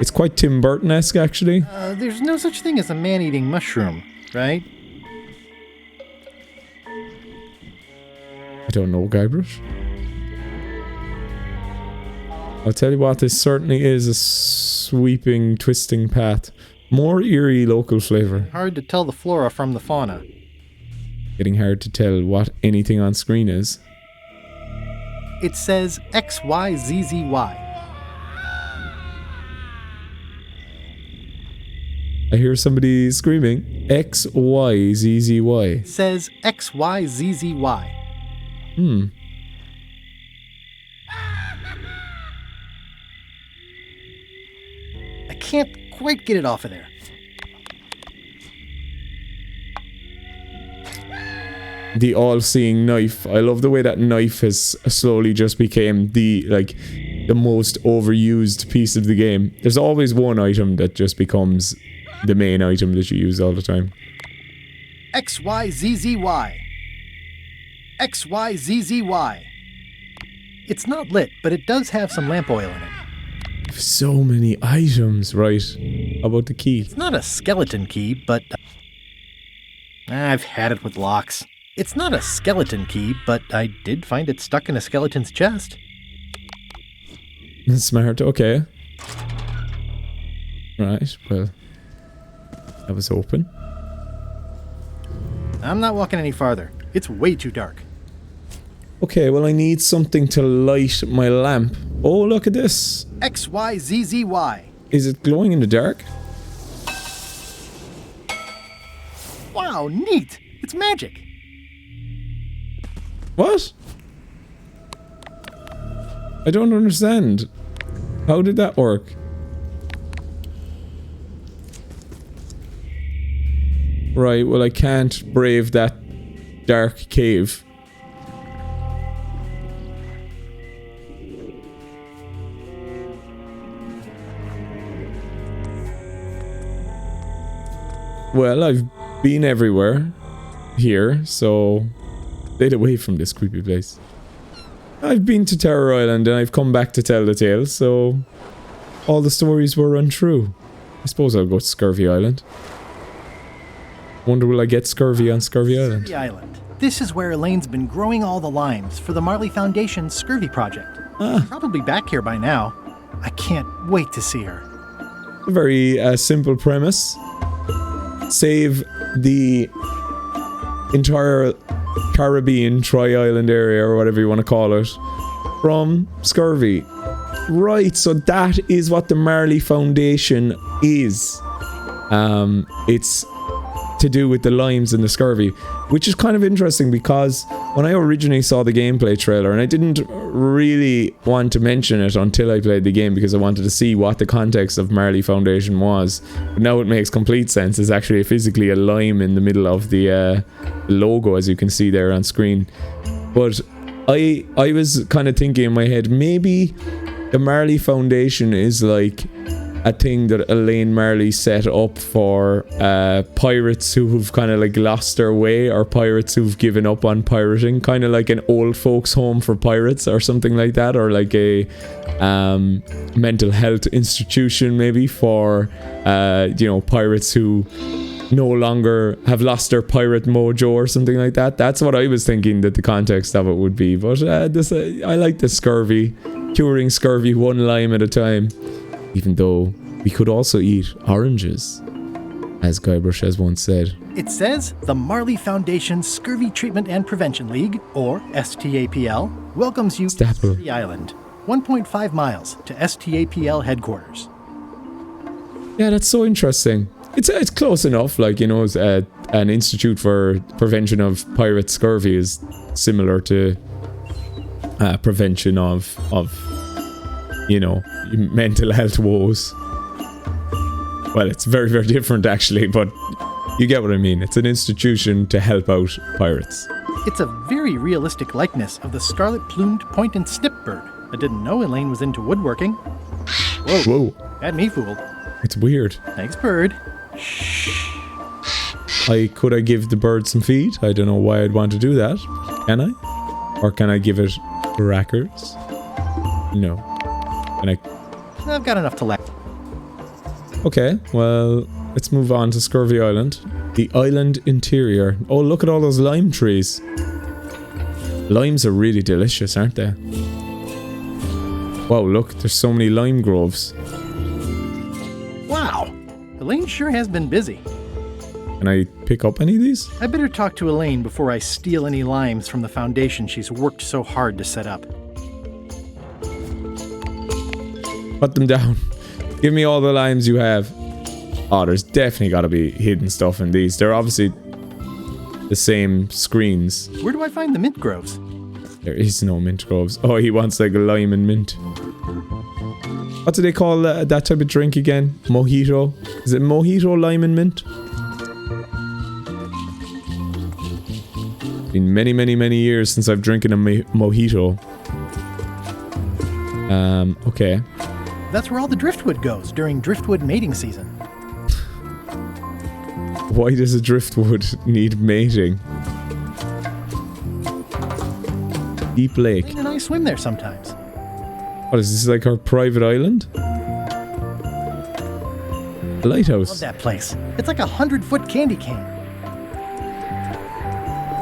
It's quite Tim Burton-esque, actually. There's no such thing as a man-eating mushroom, right? I don't know, guybrush. I'll tell you what, this certainly is a sweeping, twisting path. More eerie local flavour. Hard to tell the flora from the fauna. Getting hard to tell what anything on screen is. It says XYZZY. I hear somebody screaming XYZZY. It says XYZZY. I can't quite get it off of there. The all-seeing knife. I love the way that knife has slowly just became the most overused piece of the game. There's always one item that just becomes the main item that you use all the time. XYZZY. XYZZY. It's not lit, but it does have some lamp oil in it. So many items, right? How about the key? It's not a skeleton key, but... I've had it with locks. It's not a skeleton key, but I did find it stuck in a skeleton's chest. Smart, okay. Right, well... That was open. I'm not walking any farther. It's way too dark. Okay, well I need something to light my lamp. Oh, look at this. XYZZY. Is it glowing in the dark? Wow, neat. It's magic. What? I don't understand. How did that work? Right, well I can't brave that dark cave. Well, I've been everywhere here, so stayed away from this creepy place. I've been to Terror Island and I've come back to tell the tale, so all the stories were untrue. I suppose I'll go to Scurvy Island. Wonder will I get scurvy on Scurvy Island? Scurvy Island. This is where Elaine's been growing all the limes for the Marley Foundation's Scurvy project. Probably back here by now. I can't wait to see her. A very simple premise. Save the entire Caribbean tri-island area, or whatever you want to call it, from scurvy. Right, so that is what the Marley Foundation is. It's to do with the limes and the scurvy, which is kind of interesting because when I originally saw the gameplay trailer, and I didn't really want to mention it until I played the game because I wanted to see what the context of Marley Foundation was, but now it makes complete sense. It's actually physically a lime in the middle of the logo, as you can see there on screen. But I was kind of thinking in my head, maybe the Marley Foundation is like a thing that Elaine Marley set up for pirates who've kind of like lost their way, or pirates who've given up on pirating, kind of like an old folks home for pirates or something like that, or like a mental health institution maybe for pirates who no longer have lost their pirate mojo or something like that. That's what I was thinking that the context of it would be. But I like the scurvy, curing scurvy one lime at a time. Even though we could also eat oranges, as Guybrush has once said. It says the Marley Foundation Scurvy Treatment and Prevention League, or STAPL, welcomes you to Scurvy Island, 1.5 miles to STAPL headquarters. Yeah, that's so interesting. It's close enough, like, an institute for prevention of pirate scurvy is similar to prevention of mental health woes. Well, it's very, very different actually, but you get what I mean. It's an institution to help out pirates. It's a very realistic likeness of the scarlet-plumed point and snip bird. I didn't know Elaine was into woodworking. Whoa. Had me fooled. It's weird. Thanks, bird. Could I give the bird some feed? I don't know why I'd want to do that. Can I? Or can I give it crackers? No. Can I? I've got enough to last. Okay, well, let's move on to Scurvy Island. The island interior. Oh, look at all those lime trees. Limes are really delicious, aren't they? Wow, look, there's so many lime groves. Wow, Elaine sure has been busy. Can I pick up any of these? I better talk to Elaine before I steal any limes from the foundation she's worked so hard to set up. Put them down. Give me all the limes you have. Oh, there's definitely got to be hidden stuff in these. They're obviously the same screens. Where do I find the mint groves? There is no mint groves. Oh, he wants like a lime and mint. What do they call that type of drink again? Mojito? Is it mojito, lime and mint? Been many, many, many years since I've drinking a mojito. Okay. That's where all the driftwood goes during driftwood mating season. Why does a driftwood need mating? Deep lake. Elaine and I swim there sometimes. What is this, like our private island? A lighthouse. Love that place. It's like 100-foot candy cane.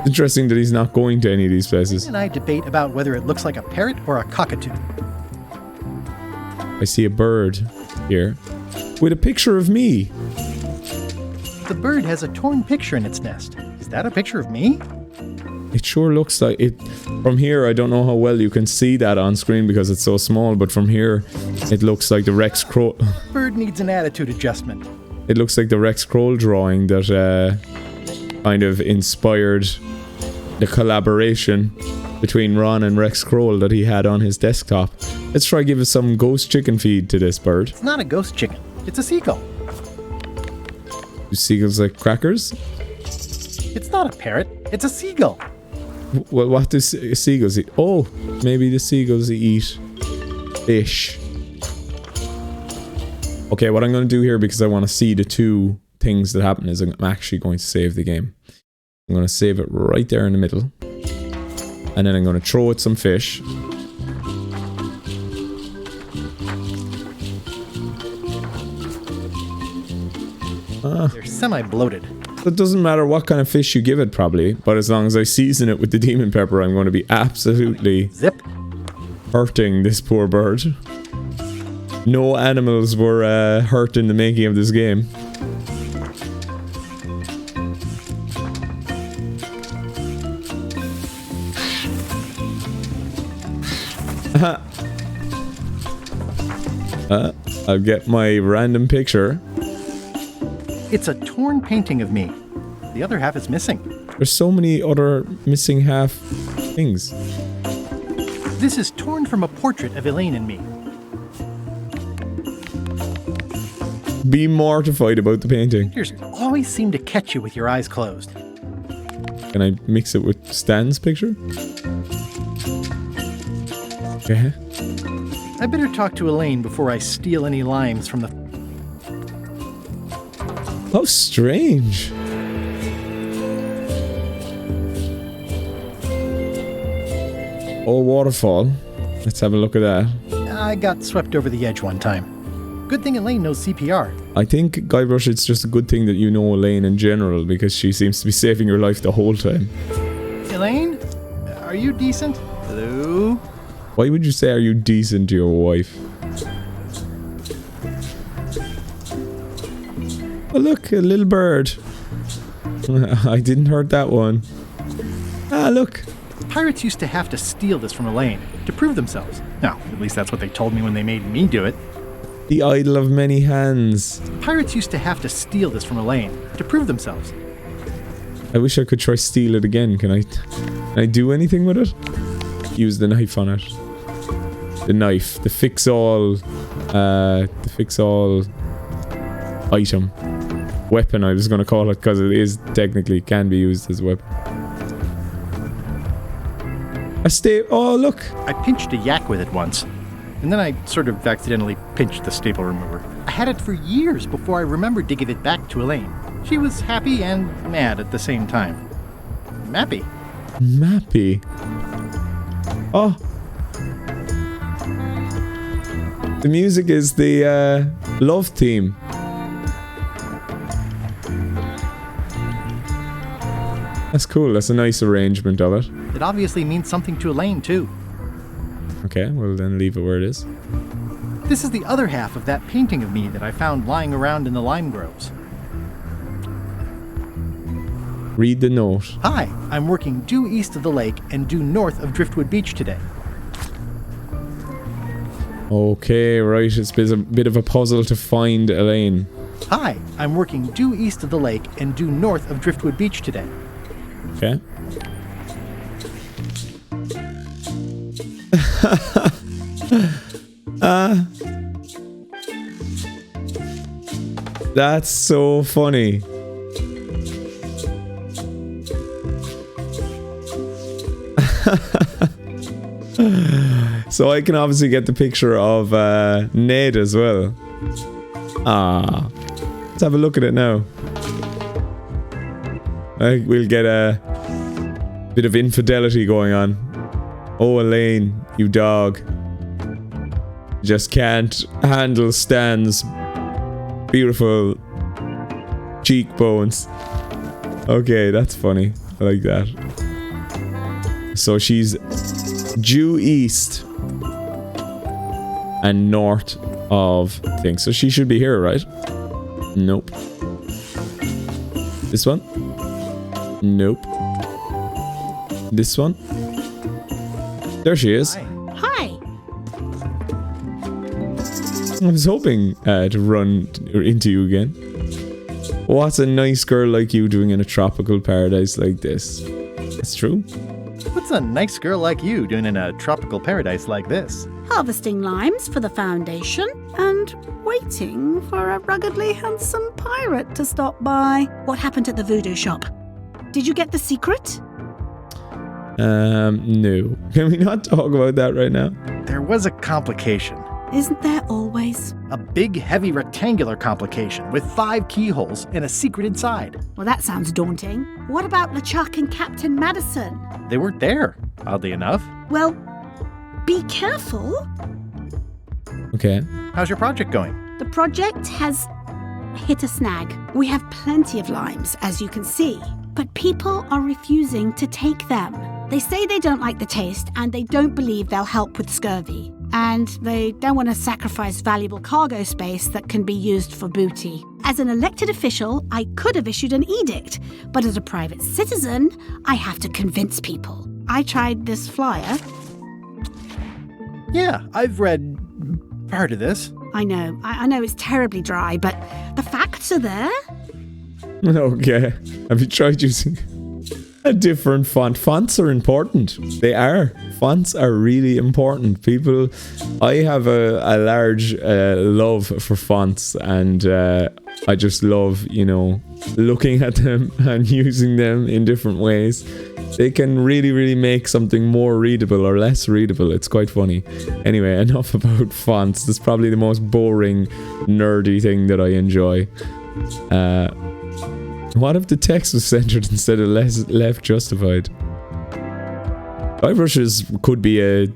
Interesting that he's not going to any of these places. Elaine and I debate about whether it looks like a parrot or a cockatoo. I see a bird here with a picture of me. The bird has a torn picture in its nest. Is that a picture of me? It sure looks like it. From here, I don't know how well you can see that on screen because it's so small, but from here, it looks like the Rex Kroll. Bird needs an attitude adjustment. It looks like the Rex Kroll drawing that kind of inspired the collaboration between Ron and Rex Kroll that he had on his desktop. Let's try give us some ghost chicken feed to this bird. It's not a ghost chicken. It's a seagull. Do seagulls like crackers? It's not a parrot. It's a seagull. Well, what do seagulls eat? Oh, maybe the seagulls eat fish. Okay, what I'm going to do here, because I want to see the two things that happen, is I'm actually going to save the game. I'm going to save it right there in the middle. And then I'm going to throw it some fish. They're semi-bloated. It doesn't matter what kind of fish you give it, probably. But as long as I season it with the demon pepper, I'm going to be absolutely hurting this poor bird. No animals were hurt in the making of this game. I'll get my random picture. It's a torn painting of me. The other half is missing. There's so many other missing half things. This is torn from a portrait of Elaine and me. Be mortified about the painting. Pictures always seem to catch you with your eyes closed. Can I mix it with Stan's picture? Okay. I better talk to Elaine before I steal any limes from the... How strange. Oh, waterfall. Let's have a look at that. I got swept over the edge one time. Good thing Elaine knows CPR. I think, Guybrush, it's just a good thing that you know Elaine in general, because she seems to be saving your life the whole time. Elaine? Are you decent? Hello? Why would you say, are you decent to your wife? Oh look, a little bird. I didn't hurt that one. Ah, look. Pirates used to have to steal this from Elaine to prove themselves. Now, at least that's what they told me when they made me do it. The idol of many hands. Pirates used to have to steal this from Elaine to prove themselves. I wish I could try steal it again. Can I do anything with it? Use the knife on it. The knife. The fix-all item. Weapon, I was going to call it, because it is technically can be used as a weapon. Oh, look! I pinched a yak with it once, and then I sort of accidentally pinched the staple remover. A had it for years before I remembered to give it back to Elaine. She was happy and mad at the same time. Mappy. Mappy. Oh. The music is the love theme. That's cool. That's a nice arrangement of it. It obviously means something to Elaine, too. Okay, well then leave it where it is. This is the other half of that painting of me that I found lying around in the lime groves. Read the note. Hi, I'm working due east of the lake and due north of Driftwood Beach today. Okay, right. It's a bit of a puzzle to find Elaine. Hi, I'm working due east of the lake and due north of Driftwood Beach today. Okay. That's so funny. So I can obviously get the picture of Ned as well. Let's have a look at it now. We'll get a bit of infidelity going on. Oh, Elaine, you dog. Just can't handle Stan's beautiful cheekbones. Okay, that's funny. I like that. So she's due east and north of things. So she should be here, right? Nope. This one? Nope. This one? There she is. Hi. I was hoping to run into you again. What's a nice girl like you doing in a tropical paradise like this? That's true. What's a nice girl like you doing in a tropical paradise like this? Harvesting limes for the foundation and waiting for a ruggedly handsome pirate to stop by. What happened at the voodoo shop? Did you get the secret? No. Can we not talk about that right now? There was a complication. Isn't there always? A big, heavy, rectangular complication with 5 keyholes and a secret inside. Well, that sounds daunting. What about LeChuck and Captain Madison? They weren't there, oddly enough. Well, be careful. Okay. How's your project going? The project has hit a snag. We have plenty of limes, as you can see, but people are refusing to take them. They say they don't like the taste and they don't believe they'll help with scurvy. And they don't want to sacrifice valuable cargo space that can be used for booty. As an elected official, I could have issued an edict, but as a private citizen, I have to convince people. I tried this flyer. Yeah, I've read part of this. I know it's terribly dry, but the facts are there. Okay. Have you tried using a different font? Fonts are important. They are. Fonts are really important. People, I have a large love for fonts, and I just love, looking at them and using them in different ways. They can really, really make something more readable or less readable. It's quite funny. Anyway, enough about fonts. That's probably the most boring, nerdy thing that I enjoy. What if the text was centered instead of left justified? Guybrush could be a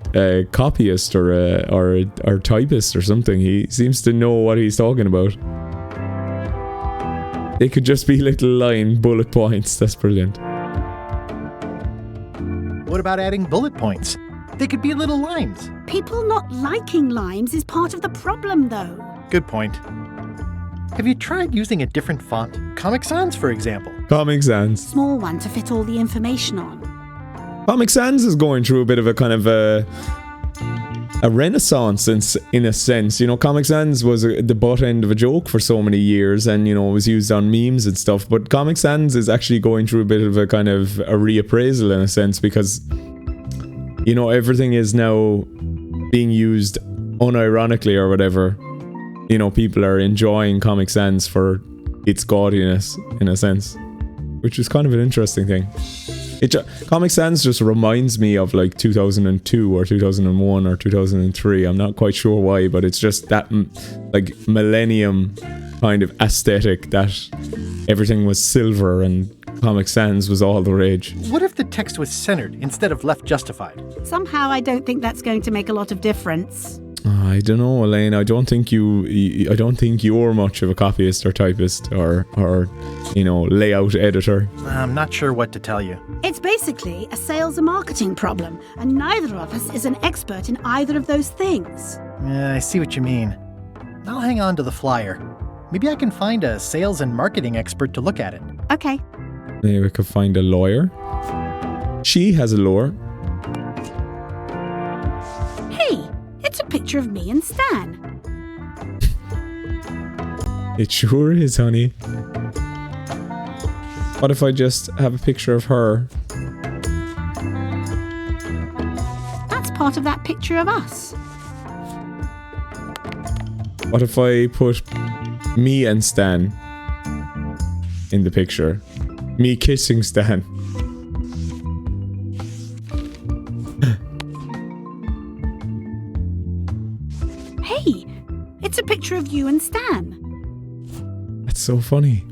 copyist or typist or something. He seems to know what he's talking about. They could just be little line bullet points. That's brilliant. What about adding bullet points? They could be little limes. People not liking limes is part of the problem, though. Good point. Have you tried using a different font? Comic Sans, for example. Comic Sans. Small one to fit all the information on. Comic Sans is going through a bit of a kind of a renaissance in a sense. Comic Sans was the butt end of a joke for so many years, and it was used on memes and stuff, but Comic Sans is actually going through a bit of a kind of a reappraisal in a sense, because everything is now being used unironically or whatever. People are enjoying Comic Sans for its gaudiness in a sense, which is kind of an interesting thing. Comic Sans just reminds me of like 2002 or 2001 or 2003. I'm not quite sure why, but it's just that like millennium kind of aesthetic that everything was silver and Comic Sans was all the rage. What if the text was centered instead of left justified? Somehow I don't think that's going to make a lot of difference. I don't know, Elaine. I don't think you're much of a copyist or typist or layout editor. I'm not sure what to tell you. It's basically a sales and marketing problem, and neither of us is an expert in either of those things. I see what you mean. I'll hang on to the flyer. Maybe I can find a sales and marketing expert to look at it. Okay. Maybe we could find a lawyer. She has a lure. Hey, it's a picture of me and Stan. It sure is, honey. What if I just have a picture of her? That's part of that picture of us. What if I put me and Stan in the picture? Me kissing Stan. Hey, it's a picture of you and Stan. That's so funny.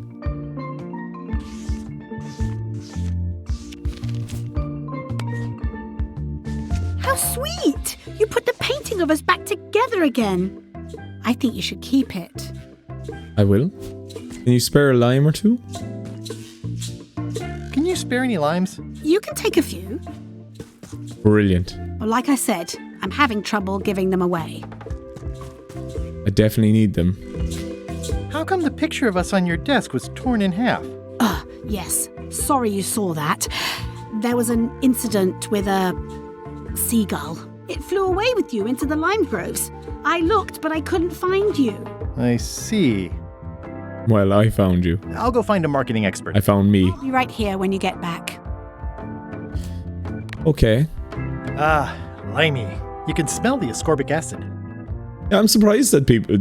How sweet! You put the painting of us back together again. I think you should keep it. I will. Can you spare a lime or two? Can you spare any limes? You can take a few. Brilliant. Well, like I said, I'm having trouble giving them away. I definitely need them. How come the picture of us on your desk was torn in half? Yes. Sorry you saw that. There was an incident with a seagull. It flew away with you into the lime groves. I looked, but I couldn't find you. I see. Well, I found you. I'll go find a marketing expert. I found me. I'll be right here when you get back. Okay. Limey. You can smell the ascorbic acid. Yeah, I'm surprised that people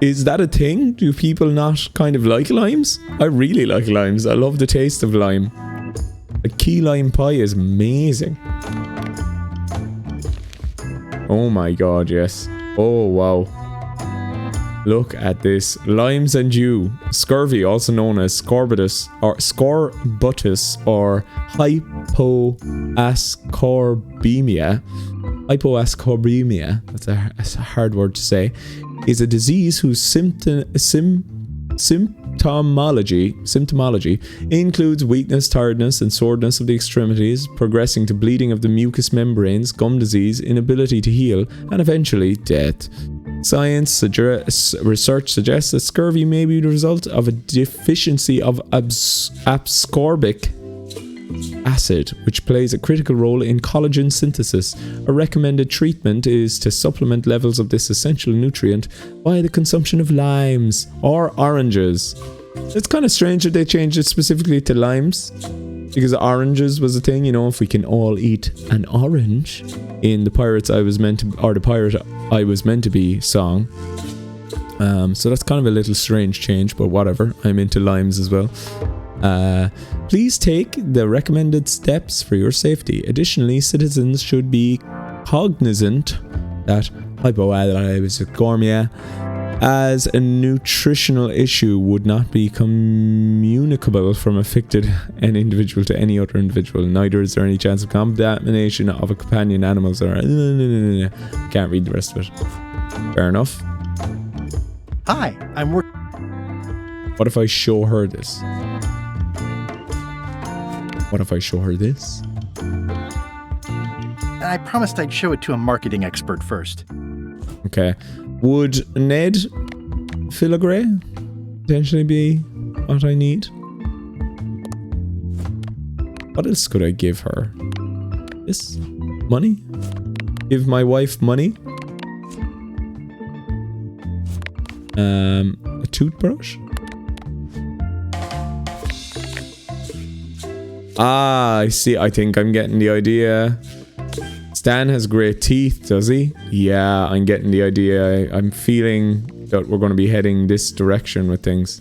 is that a thing? Do people not kind of like limes? I really like limes. I love the taste of lime. A key lime pie is amazing. Oh my god, yes. Oh wow. Look at this. Limes and dew. Scurvy, also known as scorbutus or hypoascorbemia. Hypoascorbemia, that's a hard word to say, is a disease whose symptomology includes weakness, tiredness, and soreness of the extremities, progressing to bleeding of the mucous membranes, gum disease, inability to heal, and eventually death. Research suggests that scurvy may be the result of a deficiency of ascorbic acid, which plays a critical role in collagen synthesis. A recommended treatment is to supplement levels of this essential nutrient by the consumption of limes or oranges. It's kind of strange that they changed it specifically to limes, because oranges was a thing, if we can all eat an orange in the Pirate I Was Meant to Be song. So that's kind of a little strange change, but whatever. I'm into limes as well. Please take the recommended steps for your safety. Additionally, citizens should be cognizant that hypoallergenia as a nutritional issue would not be communicable from affected an individual to any other individual. Neither is there any chance of contamination of a companion animals or can't read the rest of it. Fair enough. Hi, I'm working. What if I show her this? What if I show her this? I promised I'd show it to a marketing expert first. Okay. Would Ned Filigree potentially be what I need? What else could I give her? This? Money? Give my wife money? A toothbrush? I see. I think I'm getting the idea. Stan has great teeth, does he? Yeah, I'm getting the idea. I'm feeling that we're going to be heading this direction with things.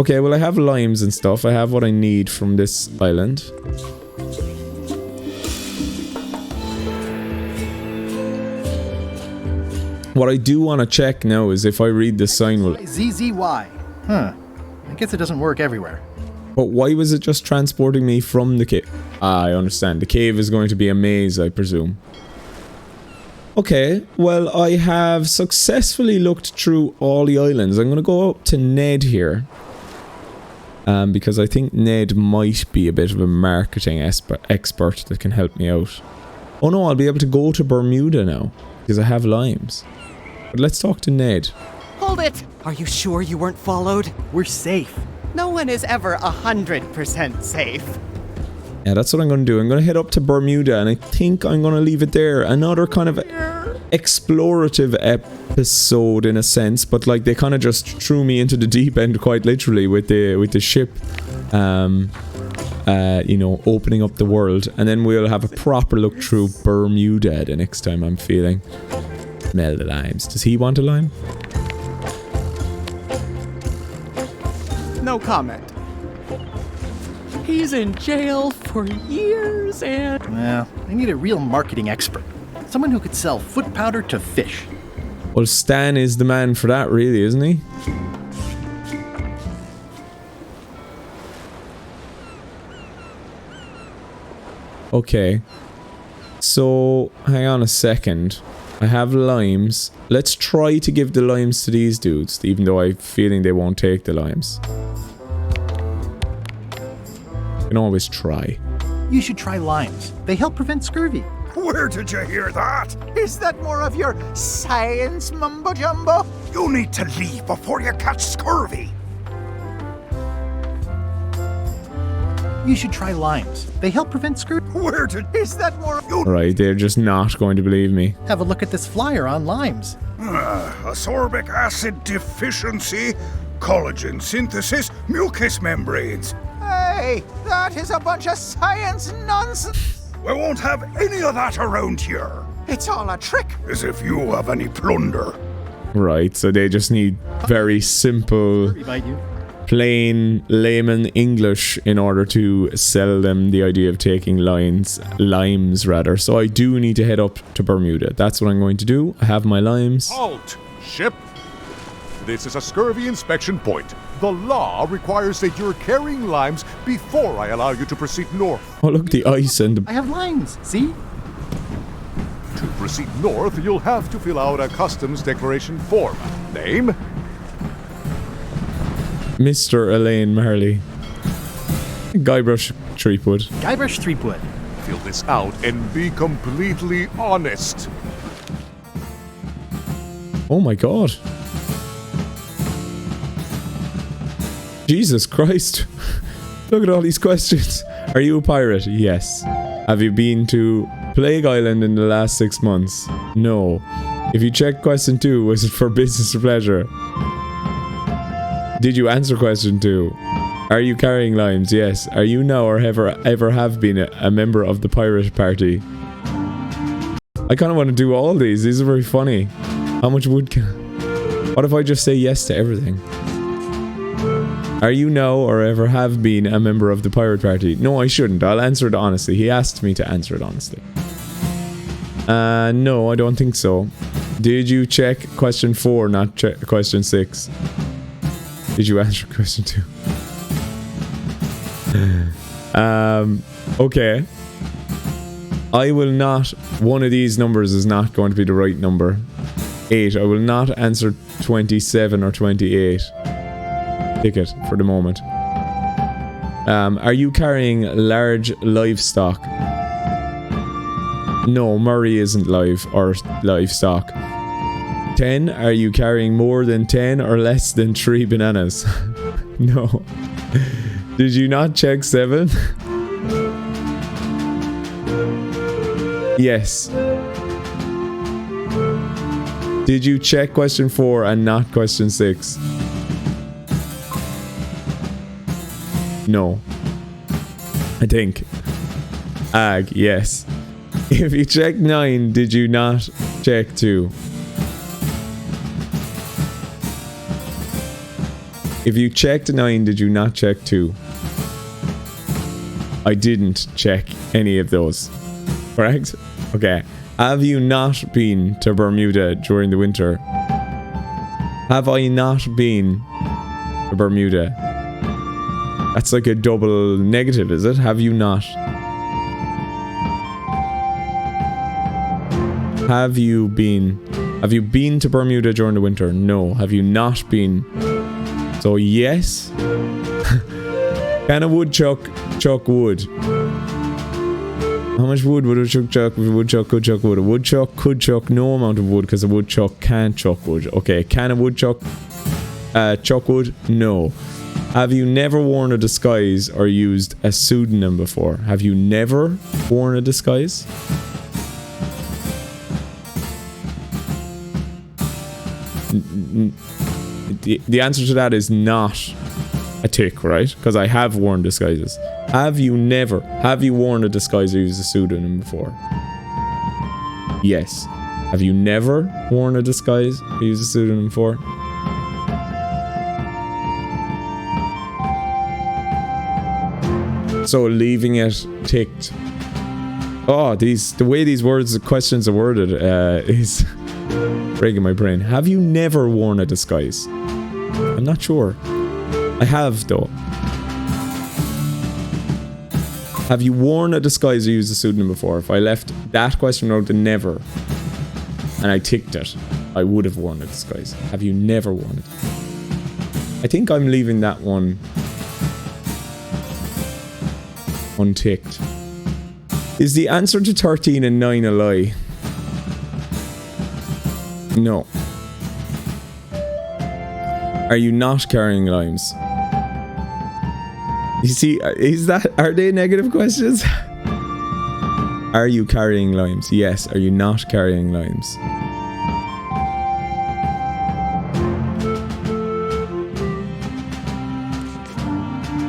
Okay, well I have limes and stuff. I have what I need from this island. What I do want to check now is if I read the sign will... ZZY. Huh. I guess it doesn't work everywhere. But why was it just transporting me from the cave? Ah, I understand. The cave is going to be a maze, I presume. Okay, well, I have successfully looked through all the islands. I'm going to go up to Ned here. Because I think Ned might be a bit of a marketing expert that can help me out. Oh no, I'll be able to go to Bermuda now. Because I have limes. But let's talk to Ned. Hold it! Are you sure you weren't followed? We're safe. No one is ever 100% safe. Yeah, that's what I'm going to do. I'm going to head up to Bermuda and I think I'm going to leave it there. Another kind of explorative episode in a sense, but like they kind of just threw me into the deep end quite literally with the ship. You know, opening up the world, and then we'll have a proper look through Bermuda the next time I'm feeling. Smell the limes. Does he want a lime? No comment. He's in jail for years and... Well, I need a real marketing expert. Someone who could sell foot powder to fish. Well, Stan is the man for that, really, isn't he? Okay. So, hang on a second. I have limes. Let's try to give the limes to these dudes, even though I'm feeling they won't take the limes. Can always try. You should try limes. They help prevent scurvy. Where did you hear that? Is that more of your science mumbo-jumbo? You need to leave before you catch scurvy. You should try limes. They help prevent scurvy. Where did... Is that more of... Right, they're just not going to believe me. Have a look at this flyer on limes. Ascorbic acid deficiency, collagen synthesis, mucous membranes. Hey, that is a bunch of science nonsense. We won't have any of that around here. It's all a trick. As if you have any plunder. Right, so they just need very simple, plain layman English in order to sell them the idea of taking limes rather. So I do need to head up to Bermuda. That's what I'm going to do. I have my limes. Halt, ship. This is a scurvy inspection point. The law requires that you're carrying limes before I allow you to proceed north. Oh, look, the ice and the... I have limes, see? To proceed north, you'll have to fill out a customs declaration form. Name? Mr. Elaine Marley. Guybrush Threepwood. Guybrush Threepwood. Fill this out and be completely honest. Oh my god. Jesus Christ. Look at all these questions. Are you a pirate? Yes. Have you been to Plague Island in the last 6 months? No. If you check question 2, was it for business or pleasure? Did you answer question 2? Are you carrying limes? Yes. Are you now or ever have been a member of the pirate party? I kind of want to do all these. These are very funny. How much wood can... What if I just say yes to everything? Are you now or ever have been a member of the pirate party? No, I shouldn't. I'll answer it honestly. He asked me to answer it honestly. No, I don't think so. Did you check question 4, not check question 6? Did you answer question 2? Okay. I will not... One of these numbers is not going to be the right number. 8. I will not answer 27 or 28. Ticket for the moment. Are you carrying large livestock? No, Murray isn't live or livestock. 10. Are you carrying more than 10 or less than 3 bananas? No. Did you not check 7? Yes. Did you check question 4 and not question 6? No. I think. Ag, yes. If you checked 9, did you not check 2? If you checked 9, did you not check 2? I didn't check any of those. Correct? Okay. Have you not been to Bermuda during the winter? Have I not been to Bermuda? That's like a double negative, is it? Have you not? Have you been to Bermuda during the winter? No. Have you not been? So yes. Can a woodchuck chuck wood? How much wood would a woodchuck chuck if a woodchuck could chuck wood? A woodchuck could chuck no amount of wood because a woodchuck can't chuck wood. Okay, can a woodchuck chuck wood? No. Have you never worn a disguise or used a pseudonym before? Have you never worn a disguise? The answer to that is not a tick, right? Because I have worn disguises. Have you worn a disguise or used a pseudonym before? Yes. Have you never worn a disguise or used a pseudonym before? So leaving it ticked. Oh, the way these questions are worded is breaking my brain. Have you never worn a disguise? I'm not sure. I have, though. Have you worn a disguise or used a pseudonym before? If I left that question out to never, and I ticked it, I would have worn a disguise. Have you never worn it? I think I'm leaving that one unticked. Is the answer to 13 and 9 a lie? No. Are you not carrying limes? You see, are they negative questions? Are you carrying limes? Yes. Are you not carrying limes?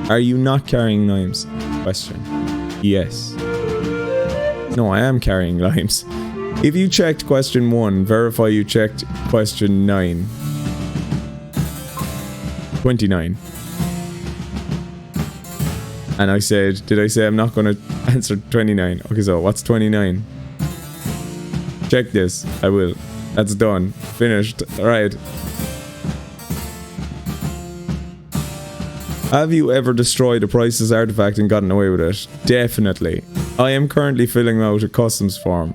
Are you not carrying limes? Question. Yes. No, I am carrying limes. If you checked question 1, verify you checked question 9. 29. And I said, did I say I'm not going to answer 29? Okay, so what's 29? Check this. I will. That's done. Finished. Alright. Have you ever destroyed a priceless artifact and gotten away with it? Definitely. I am currently filling out a customs form.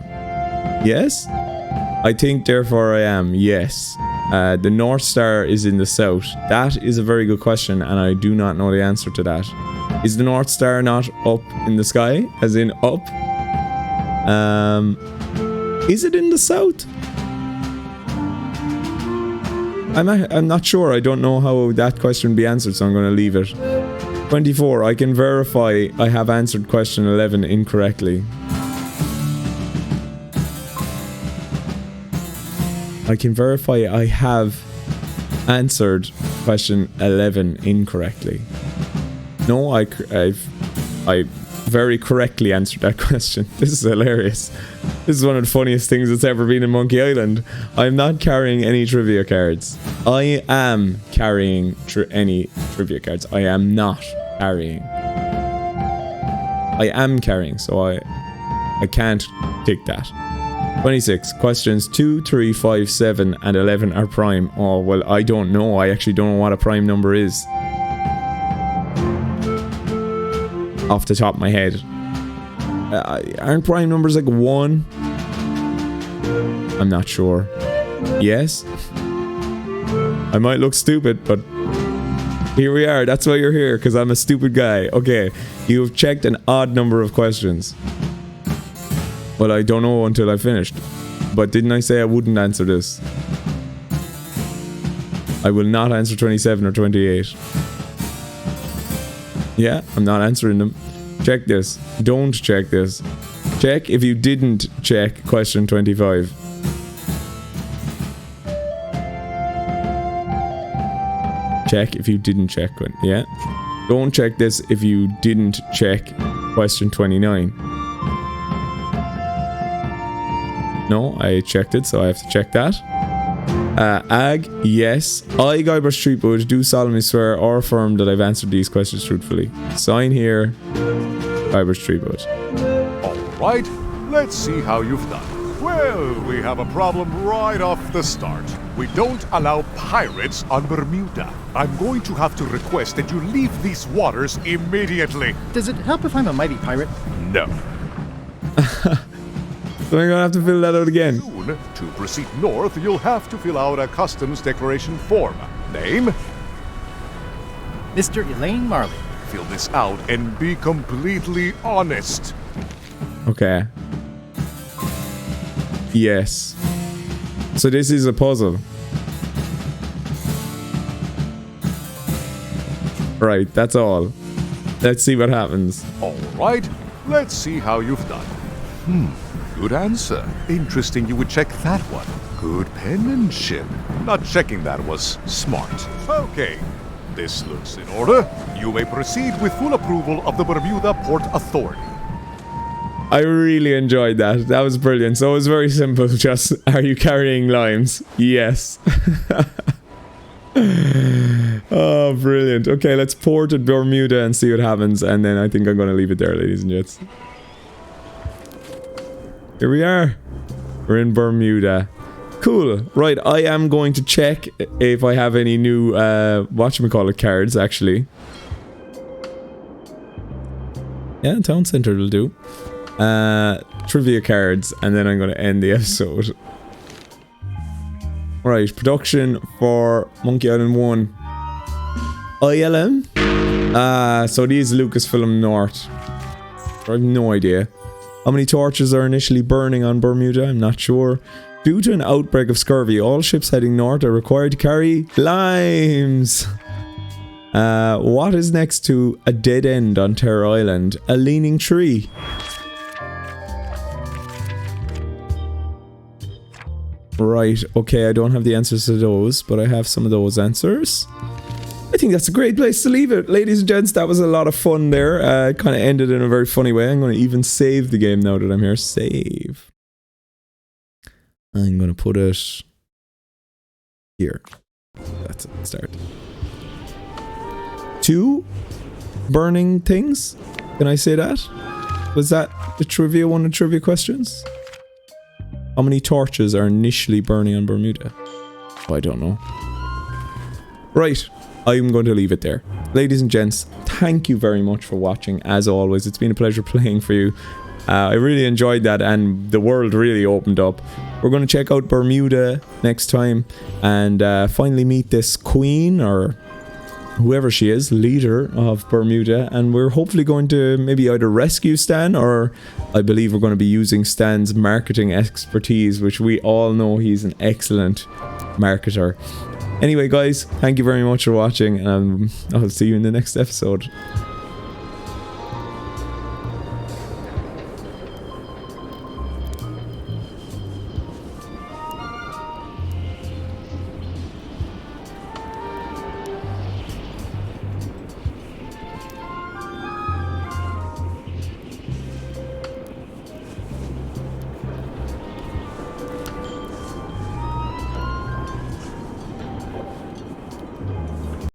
Yes? I think therefore I am. Yes. The North Star is in the south. That is a very good question, and I do not know the answer to that. Is the North Star not up in the sky? As in up? Is it in the south? I'm not sure. I don't know how that question will be answered, so I'm going to leave it. 24. I can verify I have answered question 11 incorrectly. I can verify I have answered question 11 incorrectly. No, I very correctly answered that question. This is hilarious. This is one of the funniest things that's ever been in Monkey Island. I'm not carrying any trivia cards. I am carrying any trivia cards. I am not carrying. I am carrying, so I can't tick that. 26. Questions 2, 3, 5, 7, and 11 are prime. Oh, well, I don't know. I actually don't know what a prime number is. Off the top of my head. Aren't prime numbers like 1? I'm not sure. Yes? I might look stupid, but here we are. That's why you're here, because I'm a stupid guy. Okay, you have checked an odd number of questions. Well, I don't know until I finished. But didn't I say I wouldn't answer this? I will not answer 27 or 28. Yeah, I'm not answering them. Check this. Don't check this. Check if you didn't check question 25. Check if you didn't check it. Yeah. Don't check this if you didn't check question 29. No, I checked it, so I have to check that. Ag, yes. I, Guybrush Threepwood, do solemnly swear or affirm that I've answered these questions truthfully. Sign here, Guybrush Threepwood. Alright, let's see how you've done. Well, we have a problem right off the start. We don't allow pirates on Bermuda. I'm going to have to request that you leave these waters immediately. Does it help if I'm a mighty pirate? No. So I'm gonna have to fill that out again. Soon, to proceed north, you'll have to fill out a customs declaration form. Name? Mr. Elaine Marley. Fill this out and be completely honest. Okay. Yes. So this is a puzzle. Right, that's all. Let's see what happens. Alright, let's see how you've done. Good answer. Interesting you would check that one. Good penmanship. Not checking that was smart. Okay, this looks in order. You may proceed with full approval of the Bermuda Port Authority. I really enjoyed that. That was brilliant. So it was very simple. Just, are you carrying limes? Yes. Oh, brilliant. Okay, let's port at Bermuda and see what happens. And then I think I'm going to leave it there, ladies and gents. Here we are. We're in Bermuda. Cool. Right, I am going to check if I have any new, whatchamacallit cards, actually. Yeah, Town Center will do. Trivia cards, and then I'm going to end the episode. Right, production for Monkey Island 1. ILM? So these Lucasfilm North. I have no idea. How many torches are initially burning on Bermuda? I'm not sure. Due to an outbreak of scurvy, all ships heading north are required to carry limes. What is next to a dead end on Terror Island? A leaning tree. Right, okay, I don't have the answers to those, but I have some of those answers. I think that's a great place to leave it. Ladies and gents, that was a lot of fun there. Kind of ended in a very funny way. I'm going to even save the game now that I'm here. Save. I'm going to put it here. That's it. Start. 2 burning things. Can I say that? Was that the trivia, one of the trivia questions? How many torches are initially burning on Bermuda? Oh, I don't know. Right. I'm going to leave it there. Ladies and gents, thank you very much for watching. As always, it's been a pleasure playing for you. I really enjoyed that, and the world really opened up. We're going to check out Bermuda next time and finally meet this queen, or whoever she is, leader of Bermuda, and we're hopefully going to maybe either rescue Stan, or I believe we're going to be using Stan's marketing expertise, which we all know he's an excellent marketer. Anyway, guys, thank you very much for watching, and I'll see you in the next episode.